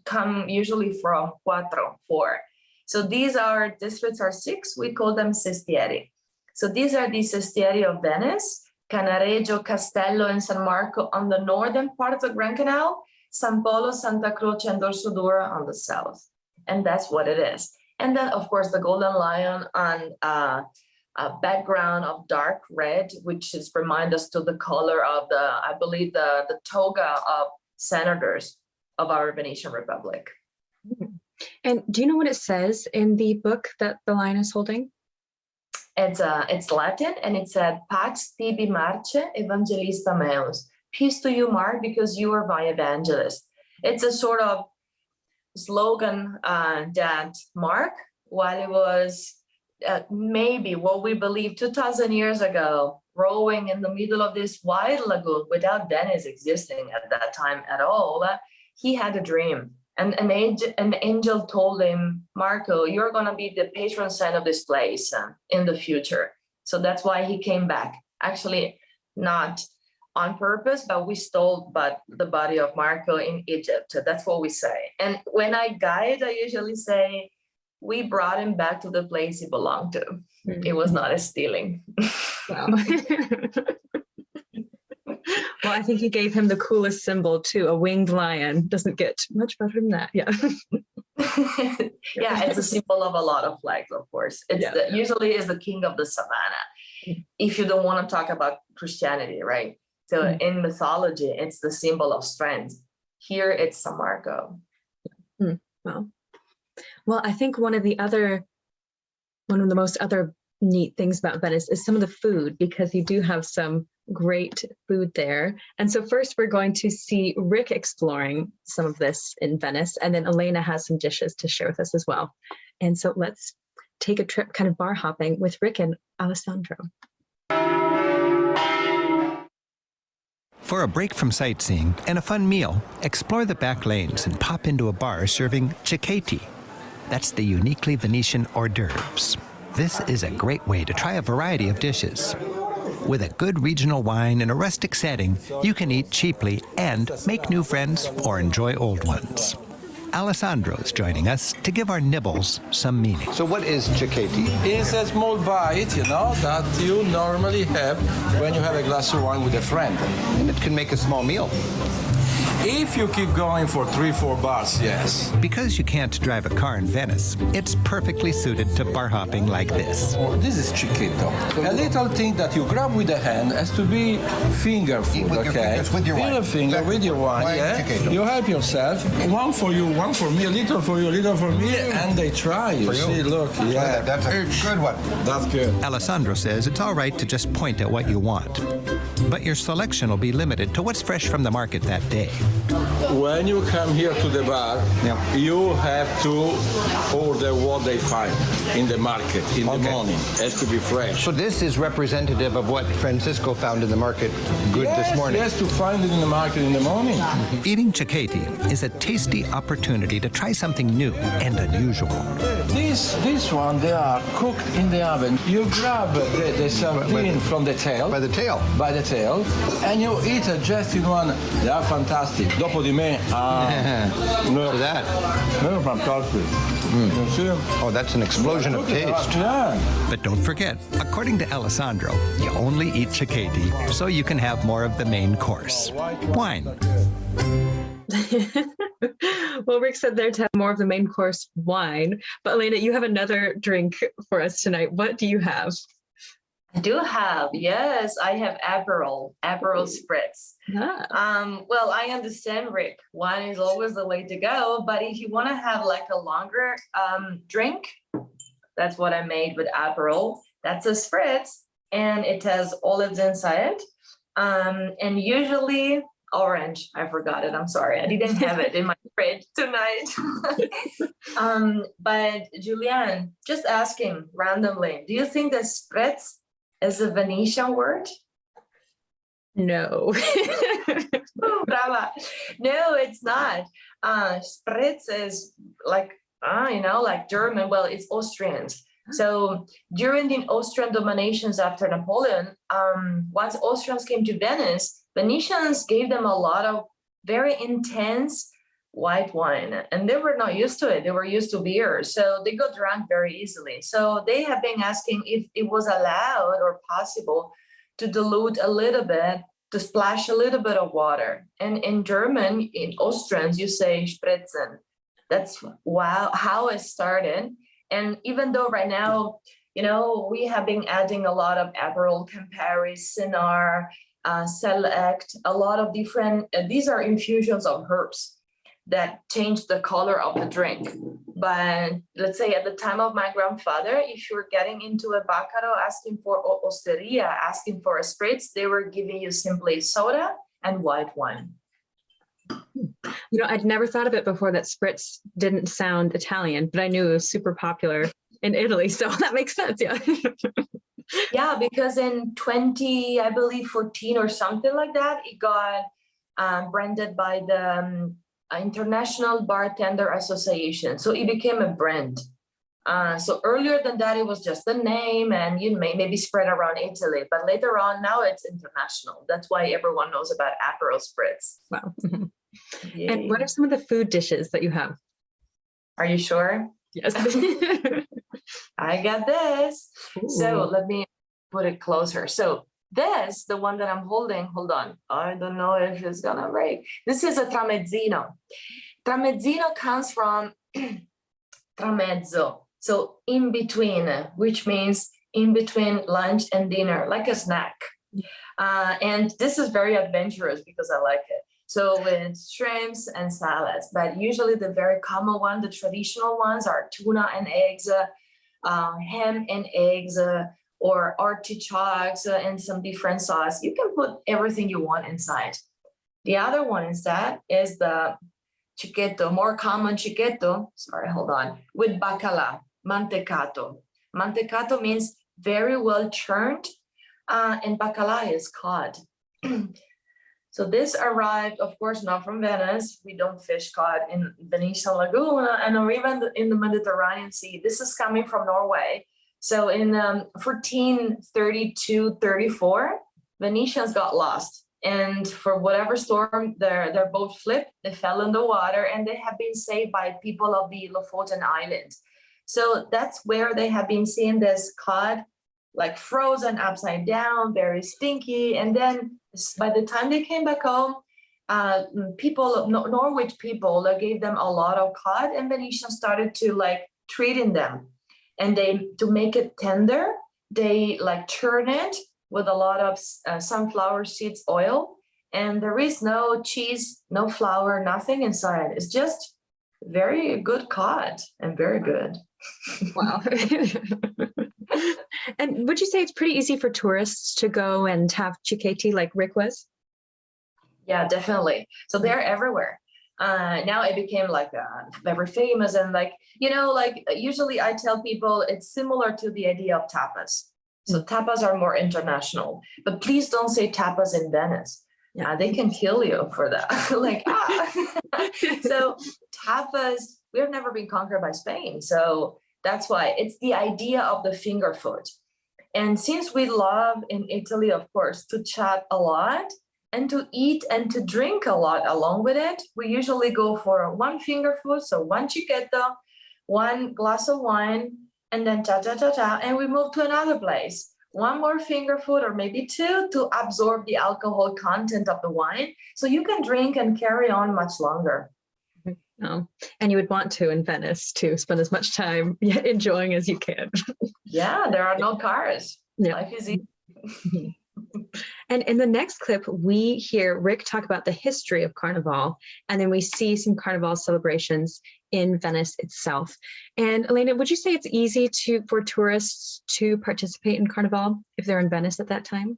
come usually from 4. So these are districts are 6. We call them sestieri. So these are the sestieri of Venice, Canareggio, Castello, and San Marco on the northern part of the Grand Canal, San Polo, Santa Croce, and Dorsoduro on the south. And that's what it is. And then, of course, the Golden Lion on a background of dark red, which is remind us to the color of I believe, the toga of senators of our Venetian Republic. And do you know what it says in the book that the lion is holding? It's Latin, and it said, Pax tibi Marce, Evangelista meus. Peace to you, Mark, because you are my evangelist. It's a sort of slogan that Mark, while he was maybe what we believe 2,000 years ago, rowing in the middle of this wide lagoon without Venice existing at that time at all, he had a dream. And an angel told him, Marco, you're going to be the patron saint of this place in the future. So that's why he came back. Actually, not on purpose, but we stole the body of Marco in Egypt. That's what we say. And when I guide, I usually say, we brought him back to the place he belonged to. It was not a stealing. Wow. Well, I think you gave him the coolest symbol too. A winged lion doesn't get much better than that. Yeah. Yeah, it's a symbol of a lot of flags, of course. It's usually is the king of the savannah. If you don't want to talk about Christianity, right? So in mythology, it's the symbol of strength. Here, it's San Marco. Well, I think one of the most other neat things about Venice is some of the food, because you do have some great food there. And so first we're going to see Rick exploring some of this in Venice, and then Elena has some dishes to share with us as well. And so let's take a trip kind of bar hopping with Rick and Alessandro. For a break from sightseeing and a fun meal, explore the back lanes and pop into a bar serving cicchetti. That's the uniquely Venetian hors d'oeuvres. This is a great way to try a variety of dishes. With a good regional wine in a rustic setting, you can eat cheaply and make new friends or enjoy old ones. Alessandro's joining us to give our nibbles some meaning. So what is cicchetti? It's a small bite, that you normally have when you have a glass of wine with a friend. And it can make a small meal. If you keep going for 3-4 bars, yes. Because you can't drive a car in Venice, it's perfectly suited to bar hopping like this. This is chiquito. A little thing that you grab with the hand has to be finger food, with your fingers, with your wine. Finger finger with your wine, Chiquito. You help yourself. One for you, one for me, a little for you, a little for me, and they try. You see, look, That's a good one. That's good. Alessandro says it's all right to just point at what you want, but your selection will be limited to what's fresh from the market that day. When you come here to the bar, you have to order what they find in the market in the morning. It has to be fresh. So this is representative of what Francisco found in the market this morning. Yes, to find it in the market in the morning. Eating cicchetti is a tasty opportunity to try something new and unusual. This one, they are cooked in the oven. You grab the sardine from the tail. By the tail. By the tail. And you eat it just in one. They are fantastic. Dopo di me. Look at that. They're fantastic. You see them? Oh, that's an explosion of taste. Yeah. But don't forget, according to Alessandro, you only eat cicchetti so you can have more of the main course. Wine. Well, Rick said there to have more of the main course, wine. But Elena, you have another drink for us tonight. What do you have? I do have, yes, I have Aperol spritz. Well, I understand, Rick, wine is always the way to go, but if you want to have like a longer drink, that's what I made with Aperol. That's a spritz, and it has olives inside, and usually orange. I forgot it. I'm sorry. I didn't have it in my fridge tonight. But Julianne, just asking randomly, do you think that spritz is a Venetian word? No. Oh, brava. No, it's not. Spritz is like, like German. Well, it's Austrians. So during the Austrian dominations after Napoleon, once Austrians came to Venice, Venetians gave them a lot of very intense white wine, and they were not used to it. They were used to beer, so they got drunk very easily. So they have been asking if it was allowed or possible to dilute a little bit, to splash a little bit of water. And in German, in Austrians, you say spritzen. That's how it started. And even though right now, we have been adding a lot of Aperol, Campari, Cynar, Select, a lot of different, these are infusions of herbs that change the color of the drink. But let's say at the time of my grandfather, if you were getting into a Baccaro asking for osteria, asking for a spritz, they were giving you simply soda and white wine. I'd never thought of it before that spritz didn't sound Italian, but I knew it was super popular in Italy. So that makes sense. Yeah. Yeah, because in 2014 or something like that, it got branded by the International Bartender Association. So it became a brand. So earlier than that, it was just the name and you maybe spread around Italy. But later on, now it's international. That's why everyone knows about Aperol Spritz. Wow. Yay. And what are some of the food dishes that you have? Are you sure? Yes. I got this. Ooh. So let me put it closer. So this, the one that I'm holding, hold on. I don't know if it's gonna break. This is a tramezzino. Tramezzino comes from tramezzo. So in between, which means in between lunch and dinner, like a snack. And this is very adventurous because I like it. So with shrimps and salads, but usually the very common one, the traditional ones are tuna and eggs, ham and eggs, or artichokes and some different sauce. You can put everything you want inside. The other one instead is the chiquetto, more common chiquetto, sorry, hold on, with bacala, mantecato. Mantecato means very well churned, and bacala is cod. So this arrived, of course, not from Venice. We don't fish cod in Venetian lagoon and or even in the Mediterranean Sea. This is coming from Norway. So in 1432-34, Venetians got lost. And for whatever storm, their boat flipped, they fell in the water, and they have been saved by people of the Lofoten Islands. So that's where they have been seeing this cod, like frozen upside down, very stinky. And then by the time they came back home, Norwich people gave them a lot of cod, and Venetians started to like treating them. And to make it tender, they like churn it with a lot of sunflower seeds oil. And there is no cheese, no flour, nothing inside. It's just very good cod and very good. Wow. And would you say it's pretty easy for tourists to go and have cicchetti like Rick was? Yeah, definitely. So they're everywhere. Now it became like very famous, and like, like usually I tell people it's similar to the idea of tapas. So tapas are more international, but please don't say tapas in Venice. Yeah, they can kill you for that. So tapas, we've never been conquered by Spain. So that's why it's the idea of the finger food. And since we love in Italy, of course, to chat a lot and to eat and to drink a lot along with it, we usually go for one finger food. So one chiquetto, one glass of wine, and then cha-cha-cha-cha, and we move to another place. One more finger food or maybe two to absorb the alcohol content of the wine. So you can drink and carry on much longer. Oh, and you would want to in Venice to spend as much time enjoying as you can. Yeah, there are no cars. Yeah. Life is easy. And in the next clip, we hear Rick talk about the history of Carnival, and then we see some Carnival celebrations in Venice itself. And Elena, would you say it's easy for tourists to participate in Carnival if they're in Venice at that time?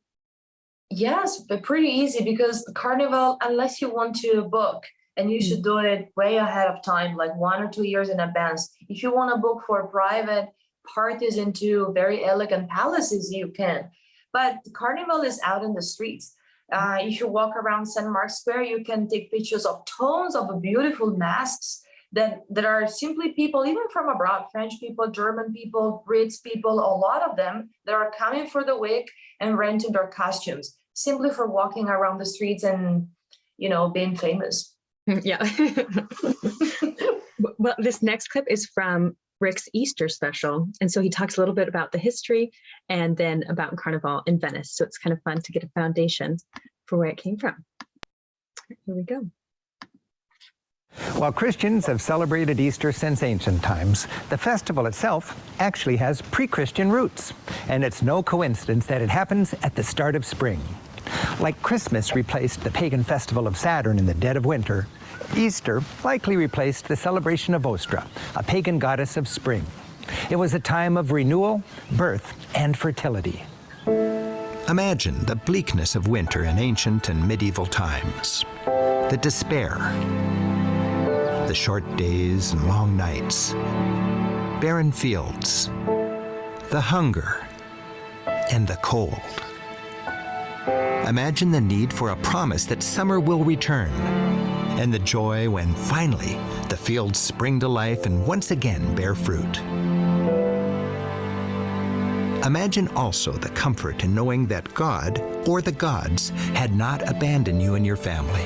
Yes, but pretty easy, because the Carnival, unless you want to book, and you should do it way ahead of time, like 1 or 2 years in advance. If you want to book for private parties into very elegant palaces, you can. But the Carnival is out in the streets. If you walk around St. Mark's Square, you can take pictures of tons of beautiful masks that are simply people, even from abroad, French people, German people, Brits people, a lot of them that are coming for the week and renting their costumes simply for walking around the streets and, being famous. Yeah. Well, this next clip is from Rick's Easter special. And so he talks a little bit about the history and then about Carnival in Venice. So it's kind of fun to get a foundation for where it came from. Here we go. While Christians have celebrated Easter since ancient times, the festival itself actually has pre-Christian roots. And it's no coincidence that it happens at the start of spring. Like Christmas replaced the pagan festival of Saturn in the dead of winter, Easter likely replaced the celebration of Ostra, a pagan goddess of spring. It was a time of renewal, birth, and fertility. Imagine the bleakness of winter in ancient and medieval times. The despair, the short days and long nights, barren fields, the hunger, and the cold. Imagine the need for a promise that summer will return, and the joy when finally the fields spring to life and once again bear fruit. Imagine also the comfort in knowing that God, or the gods, had not abandoned you and your family.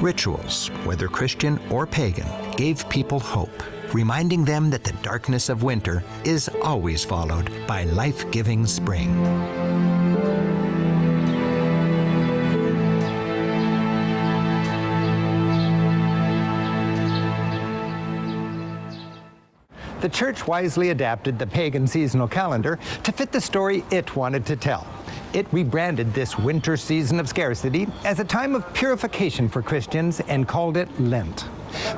Rituals, whether Christian or pagan, gave people hope, reminding them that the darkness of winter is always followed by life-giving spring. The church wisely adapted the pagan seasonal calendar to fit the story it wanted to tell. It rebranded this winter season of scarcity as a time of purification for Christians and called it Lent.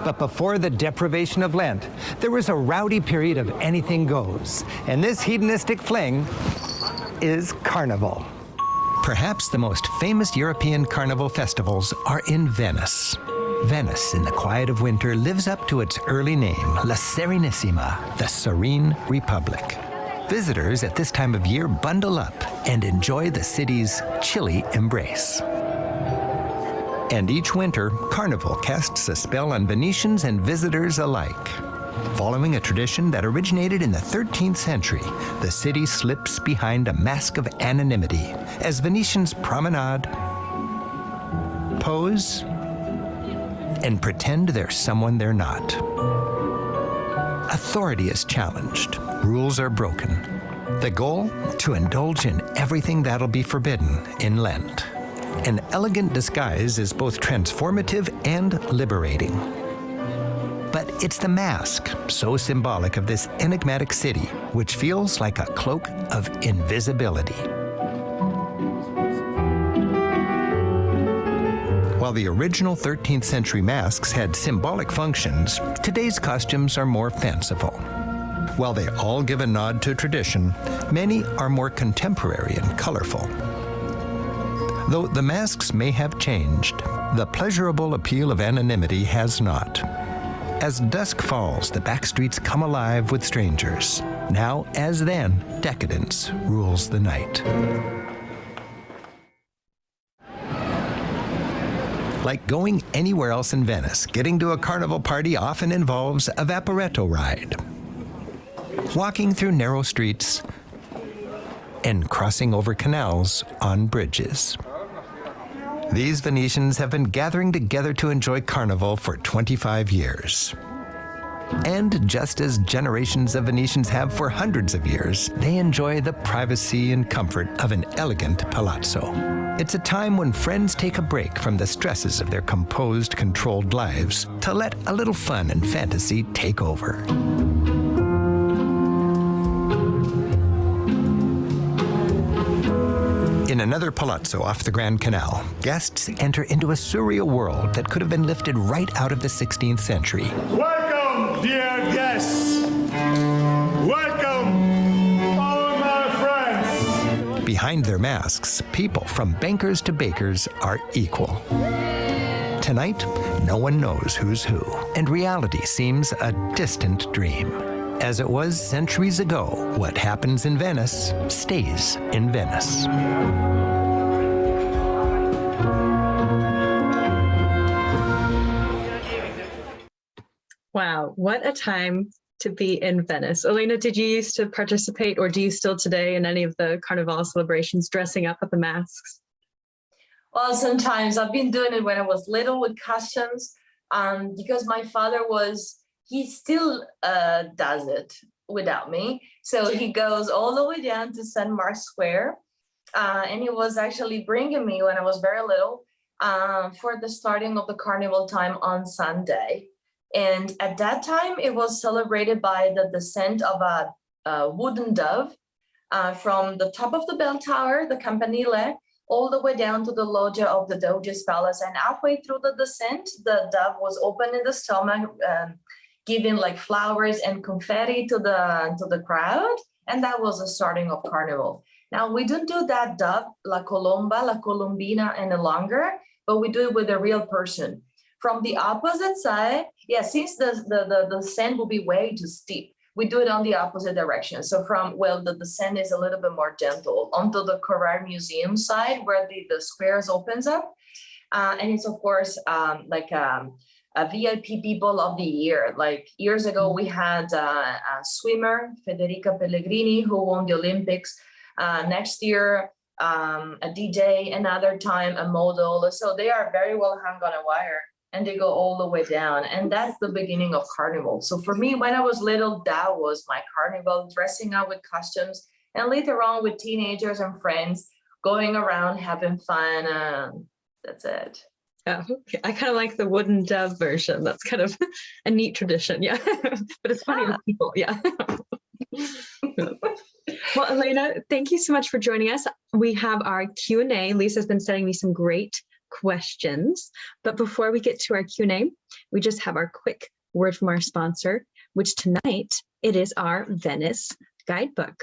But before the deprivation of Lent, there was a rowdy period of anything goes. And this hedonistic fling is Carnival. Perhaps the most famous European carnival festivals are in Venice. Venice, in the quiet of winter, lives up to its early name, La Serenissima, the Serene Republic. Visitors at this time of year bundle up and enjoy the city's chilly embrace. And each winter, Carnival casts a spell on Venetians and visitors alike. Following a tradition that originated in the 13th century, the city slips behind a mask of anonymity as Venetians promenade, pose, and pretend they're someone they're not. Authority is challenged, rules are broken. The goal? To indulge in everything that'll be forbidden in Lent. An elegant disguise is both transformative and liberating. But it's the mask, so symbolic of this enigmatic city, which feels like a cloak of invisibility. While the original 13th century masks had symbolic functions, today's costumes are more fanciful. While they all give a nod to tradition, many are more contemporary and colorful. Though the masks may have changed, the pleasurable appeal of anonymity has not. As dusk falls, the backstreets come alive with strangers. Now, as then, decadence rules the night. Like going anywhere else in Venice, getting to a carnival party often involves a vaporetto ride, walking through narrow streets, and crossing over canals on bridges. These Venetians have been gathering together to enjoy Carnival for 25 years. And just as generations of Venetians have for hundreds of years, they enjoy the privacy and comfort of an elegant palazzo. It's a time when friends take a break from the stresses of their composed, controlled lives to let a little fun and fantasy take over. In another palazzo off the Grand Canal, guests enter into a surreal world that could have been lifted right out of the 16th century. Welcome, dear guests. Welcome, all my friends. Behind their masks, people from bankers to bakers are equal. Tonight, no one knows who's who, and reality seems a distant dream. As it was centuries ago, what happens in Venice stays in Venice. Wow, what a time to be in Venice. Elena, did you used to participate, or do you still today in any of the Carnival celebrations, dressing up with the masks? Well, sometimes I've been doing it when I was little with costumes, because my father he still does it without me. So he goes all the way down to St. Mark's Square. And he was actually bringing me when I was very little for the starting of the carnival time on Sunday. And at that time, it was celebrated by the descent of a wooden dove from the top of the bell tower, the Campanile, all the way down to the loggia of the Doge's palace. And halfway through the descent, the dove was open in the stomach, giving like flowers and confetti to the crowd. And that was the starting of Carnival. Now, we don't do that dove, La Colomba, La Colombina any longer, but we do it with a real person. From the opposite side, since the descent will be way too steep, we do it on the opposite direction. So the descent is a little bit more gentle onto the Carrara Museum side where the squares opens up. And it's, of course, like VIP people of the year. Like years ago, we had a swimmer, Federica Pellegrini, who won the Olympics. Next year, a DJ, another time a model. So they are very well hung on a wire and they go all the way down. And that's the beginning of Carnival. So for me, when I was little, that was my Carnival, dressing up with costumes, and later on with teenagers and friends, going around having fun. That's it. Oh, okay. I kind of like the wooden dove version. That's kind of a neat tradition. Yeah. But it's funny with people. Yeah. Well, Elena, thank you so much for joining us. We have our Q&A. Lisa's been sending me some great questions. But before we get to our Q&A, we just have our quick word from our sponsor, which tonight it is our Venice guidebook.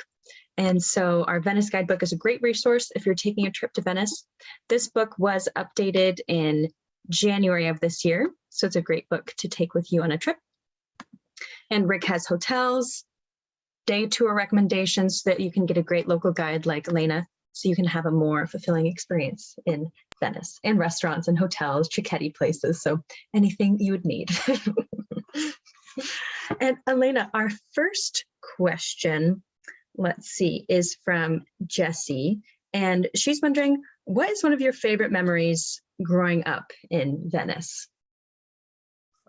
And so our Venice guidebook is a great resource if you're taking a trip to Venice. This book was updated in January of this year, so it's a great book to take with you on a trip. And Rick has hotels, day tour recommendations so that you can get a great local guide like Elena, so you can have a more fulfilling experience in Venice, and restaurants and hotels, Cicchetti places, so anything you would need. And Elena, our first question, let's see, is from Jessie. And she's wondering, what is one of your favorite memories growing up in Venice?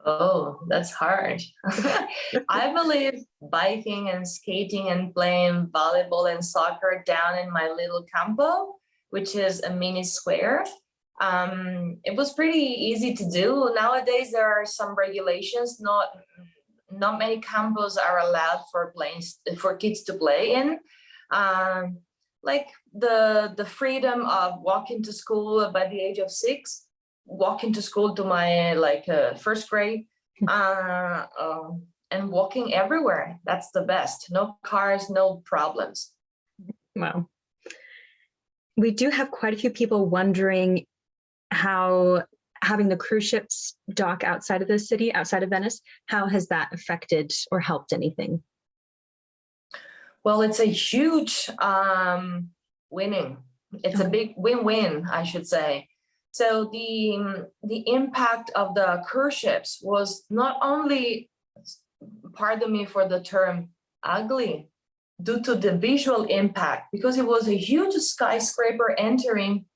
Oh, that's hard. I believe biking and skating and playing volleyball and soccer down in my little campo, which is a mini square. It was pretty easy to do. Nowadays, there are some regulations. Not many campos are allowed for kids to play in. Like the freedom of walking to school by the age of 6, walking to school to my first grade, and walking everywhere. That's the best. No cars, no problems. Wow. We do have quite a few people wondering how having the cruise ships dock outside of the city, outside of Venice, how has that affected or helped anything? Well, it's a huge winning. It's a big win-win, I should say. So the impact of the cruise ships was not only, pardon me for the term, ugly, due to the visual impact, because it was a huge skyscraper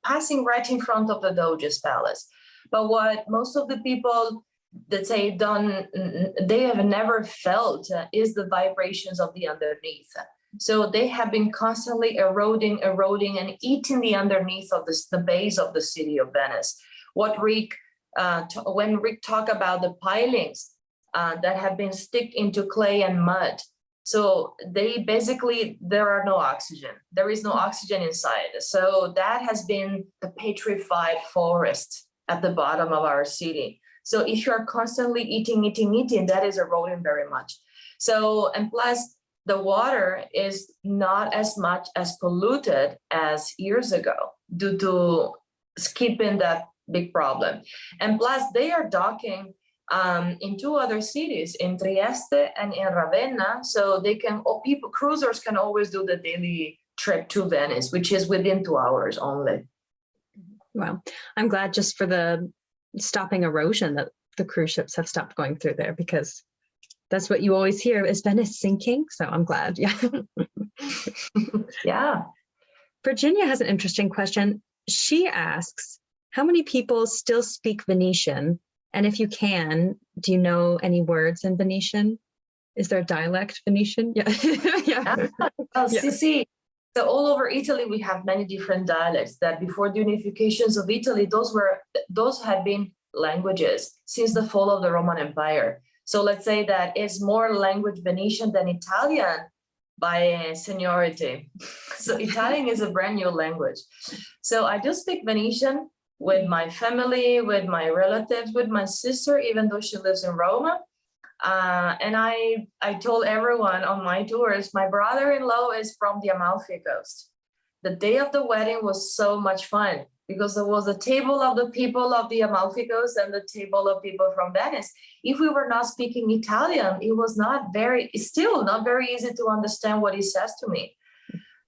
passing right in front of the Doge's palace. But what most of the people that say they have never felt is the vibrations of the underneath. So they have been constantly eroding and eating the underneath of the base of the city of Venice. When Rick talked about the pilings that have been sticked into clay and mud, so there are no oxygen. There is no oxygen inside. So that has been the petrified forest at the bottom of our city. So if you are constantly eating, that is eroding very much. So, and plus the water is not as much as polluted as years ago due to skipping that big problem. And plus they are docking in 2 other cities, in Trieste and in Ravenna. So cruisers can always do the daily trip to Venice, which is within 2 hours only. Wow. I'm glad just for the stopping erosion that the cruise ships have stopped going through there, because that's what you always hear, is Venice sinking? So I'm glad. Yeah. Yeah. Virginia has an interesting question. She asks, how many people still speak Venetian? And if you can, do you know any words in Venetian? Is there a dialect Venetian? Yeah. Yeah. Oh, yeah. So all over Italy, we have many different dialects that before the unifications of Italy, those had been languages since the fall of the Roman Empire. So let's say that it's more language Venetian than Italian by seniority. So Italian is a brand new language. So I do speak Venetian with my family, with my relatives, with my sister, even though she lives in Rome. And I told everyone on my tours, my brother-in-law is from the Amalfi Coast. The day of the wedding was so much fun because there was a table of the people of the Amalfi Coast and the table of people from Venice. If we were not speaking Italian, it's still not very easy to understand what he says to me.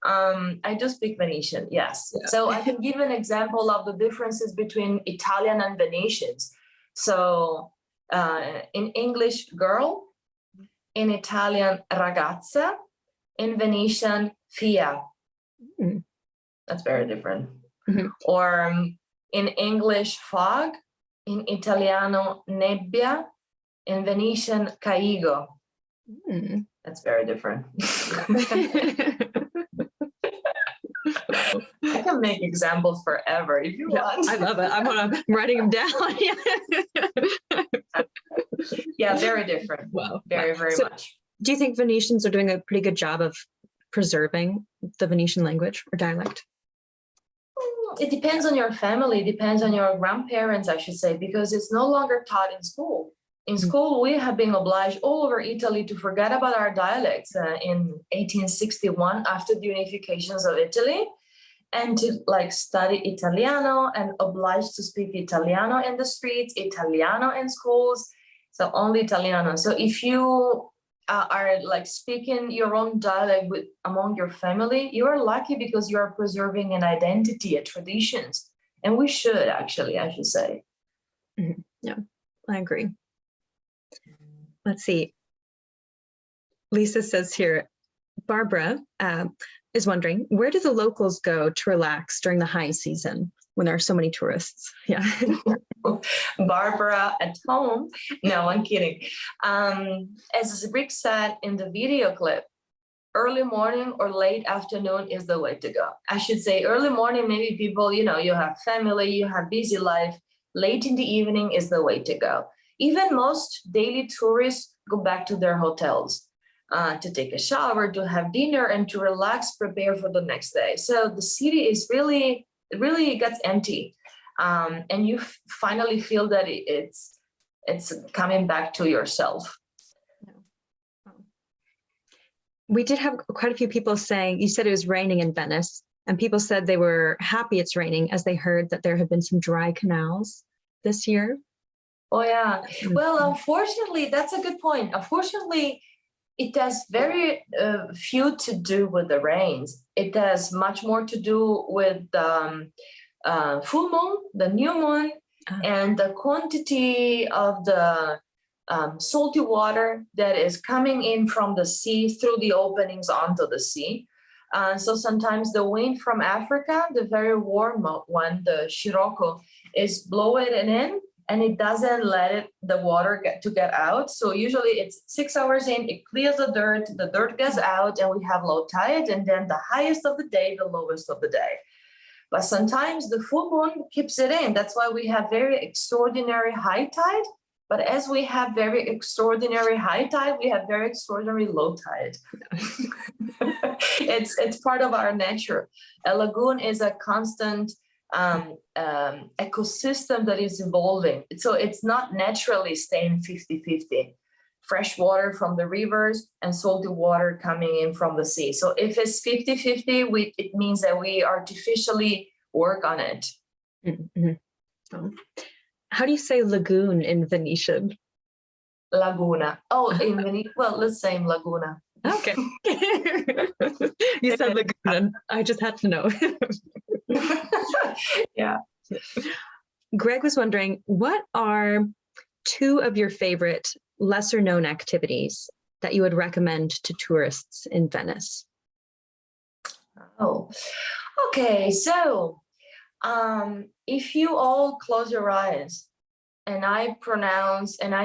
I do speak Venetian, yes. Yeah. So I can give an example of the differences between Italian and Venetians. So In English, girl. In Italian, ragazza. In Venetian, fia. Mm. That's very different. Mm-hmm. Or in English, fog. In Italiano, nebbia. In Venetian, caigo. Mm. That's very different. I can make examples forever if you want. I love it. I'm writing them down. Yeah, very different. Wow. Very much. Do you think Venetians are doing a pretty good job of preserving the Venetian language or dialect? It depends on your family, it depends on your grandparents, I should say, because it's no longer taught in school. In school, we have been obliged all over Italy to forget about our dialects in 1861 after the unifications of Italy, and to study Italiano and obliged to speak Italiano in the streets, Italiano in schools, so only Italiano. So if you are speaking your own dialect among your family, you are lucky because you are preserving an identity, a traditions, and we should actually, I should say. Mm-hmm. Yeah, I agree. Let's see. Lisa says here, Barbara is wondering, where do the locals go to relax during the high season when there are so many tourists? Yeah. Barbara at home. No, I'm kidding. As Rick said in the video clip, early morning or late afternoon is the way to go. I should say early morning, maybe people, you have family, you have busy life. Late in the evening is the way to go. Even most daily tourists go back to their hotels to take a shower, to have dinner, and to relax, prepare for the next day. So the city is it really gets empty. And you finally feel that it's coming back to yourself. We did have quite a few people saying, you said it was raining in Venice, and people said they were happy it's raining as they heard that there have been some dry canals this year. Oh, yeah. Well, unfortunately, that's a good point. Unfortunately, it has very few to do with the rains. It has much more to do with full moon, the new moon, and the quantity of the salty water that is coming in from the sea through the openings onto the sea. So sometimes the wind from Africa, the very warm one, the Scirocco, is blowing it in, and it doesn't let the water get out. So usually it's 6 hours in, it clears the dirt gets out, and we have low tide, and then the highest of the day, the lowest of the day. But sometimes the full moon keeps it in. That's why we have very extraordinary high tide. But as we have very extraordinary high tide, we have very extraordinary low tide. It's part of our nature. A lagoon is a constant ecosystem that is evolving. So it's not naturally staying 50-50. Fresh water from the rivers and salty water coming in from the sea. So if it's 50-50, it means that we artificially work on it. Mm-hmm. Oh. How do you say lagoon in Venetian? Laguna. Oh, in Venetian. Well, let's say laguna. Okay. You said lagoon. I just had to know. Yeah. Greg was wondering, what are two of your favorite lesser known activities that you would recommend to tourists in Venice? Oh, okay. So if you all close your eyes and I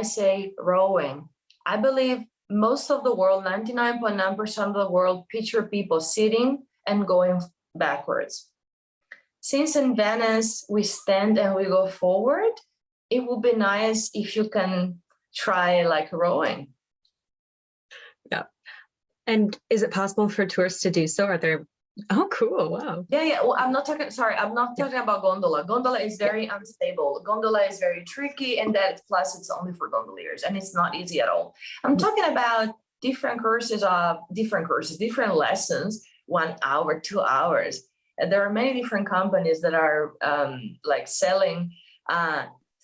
say rowing, I believe most of the world, 99.9% of the world, picture people sitting and going backwards. Since in Venice, we stand and we go forward, it would be nice if you can try rowing. Yeah. And is it possible for tourists to do so? Are there? Oh, cool. Wow. Yeah. Well, I'm not talking about gondola. Gondola is very unstable. Gondola is very tricky, and plus it's only for gondoliers, and it's not easy at all. I'm talking about different lessons, 1 hour, 2 hours. And there are many different companies that are selling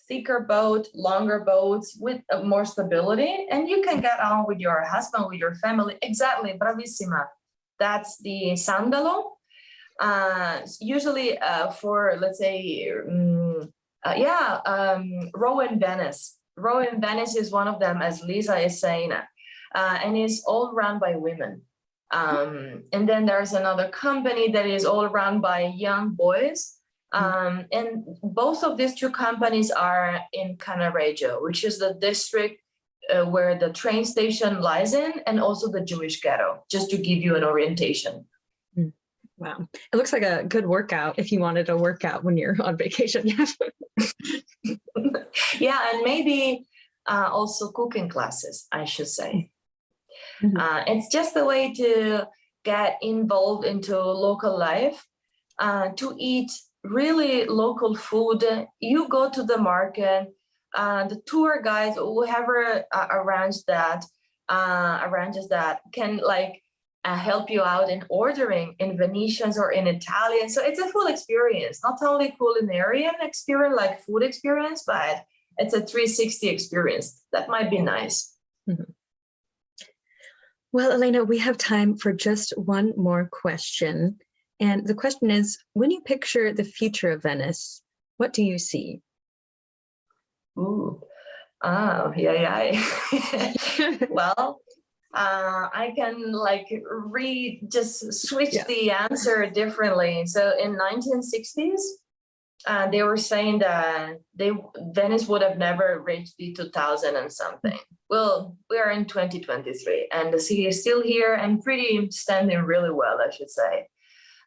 thicker boat, longer boats with more stability, and you can get on with your husband, with your family. Exactly, bravissima. That's the sandalo. Usually for, let's say, row in Venice. Row in Venice is one of them, as Lisa is saying, and it's all run by women. And then there's another company that is all run by young boys. And both of these two companies are in Cannaregio, which is the district where the train station lies in, and also the Jewish ghetto, just to give you an orientation. Wow. It looks like a good workout if you wanted to work out when you're on vacation. Yeah, and maybe also cooking classes, I should say. It's just a way to get involved into local life, to eat really local food. You go to the market, the tour guides, whoever arranges that can like help you out in ordering in Venetians or in Italian. So it's a full experience, not only culinary experience, like food experience, but it's a 360 experience. That might be nice. Well, Elena, we have time for just one more question. And the question is, when you picture the future of Venice, what do you see? Ooh, yeah. Well, I can like switch the answer differently. So in 1960s, they were saying that Venice would have never reached the 2000 and something. Well, we are in 2023 and the city is still here and standing really well, I should say.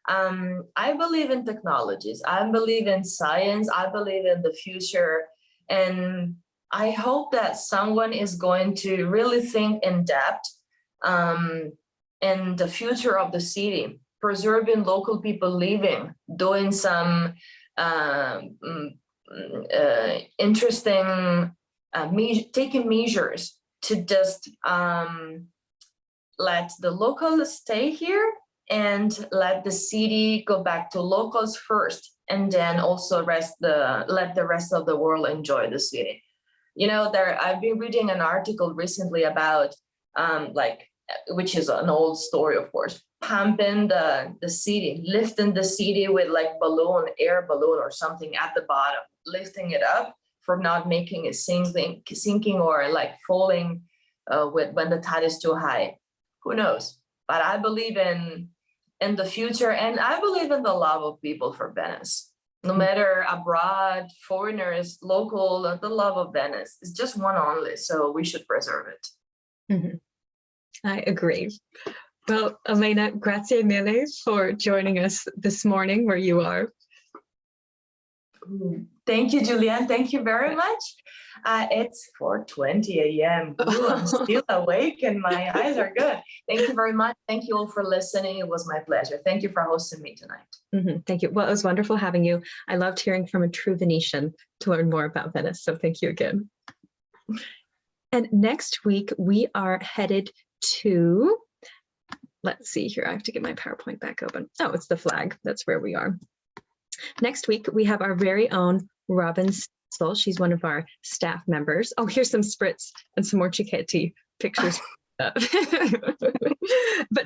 I believe in technologies. I believe in science. I believe in the future. And I hope that someone is going to really think in depth in the future of the city, preserving local people living, doing some interesting, taking measures to just let the locals stay here and let the city go back to locals first, and then also let the rest of the world enjoy the city. You know, I've been reading an article recently about which is an old story, of course, pumping the city, lifting the city with like air balloon or something at the bottom, lifting it up for not making it sinking or like falling when the tide is too high. Who knows? But I believe in the future, and I believe in the love of people for Venice. No matter abroad, foreigners, local, the love of Venice is just one only, so we should preserve it. I agree. Well, Elena, grazie mille for joining us this morning where you are. Thank you, Julianne. Thank you very much. It's 4:20 a.m. I'm still awake and my eyes are good. Thank you very much. Thank you all for listening. It was my pleasure. Thank you for hosting me tonight. Thank you. Well, it was wonderful having you. I loved hearing from a true Venetian to learn more about Venice. So thank you again. And next week, we are headed to, let's see here. I have to get my PowerPoint back open. Oh, it's the flag. That's where we are. Next week, we have our very own Robin Stensel. She's one of our staff members. Oh, here's some spritz and some more Cicchetti pictures. But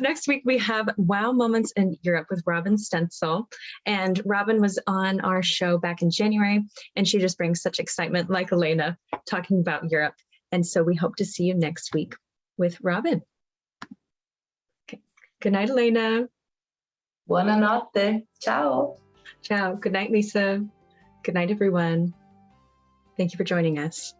next week, we have Wow Moments in Europe with Robin Stensel. And Robin was on our show back in January, and she just brings such excitement, like Elena, talking about Europe. And so we hope to see you next week with Robin. Okay. Good night, Elena. Buonanotte. Ciao. Ciao. Good night, Lisa. Good night, everyone. Thank you for joining us.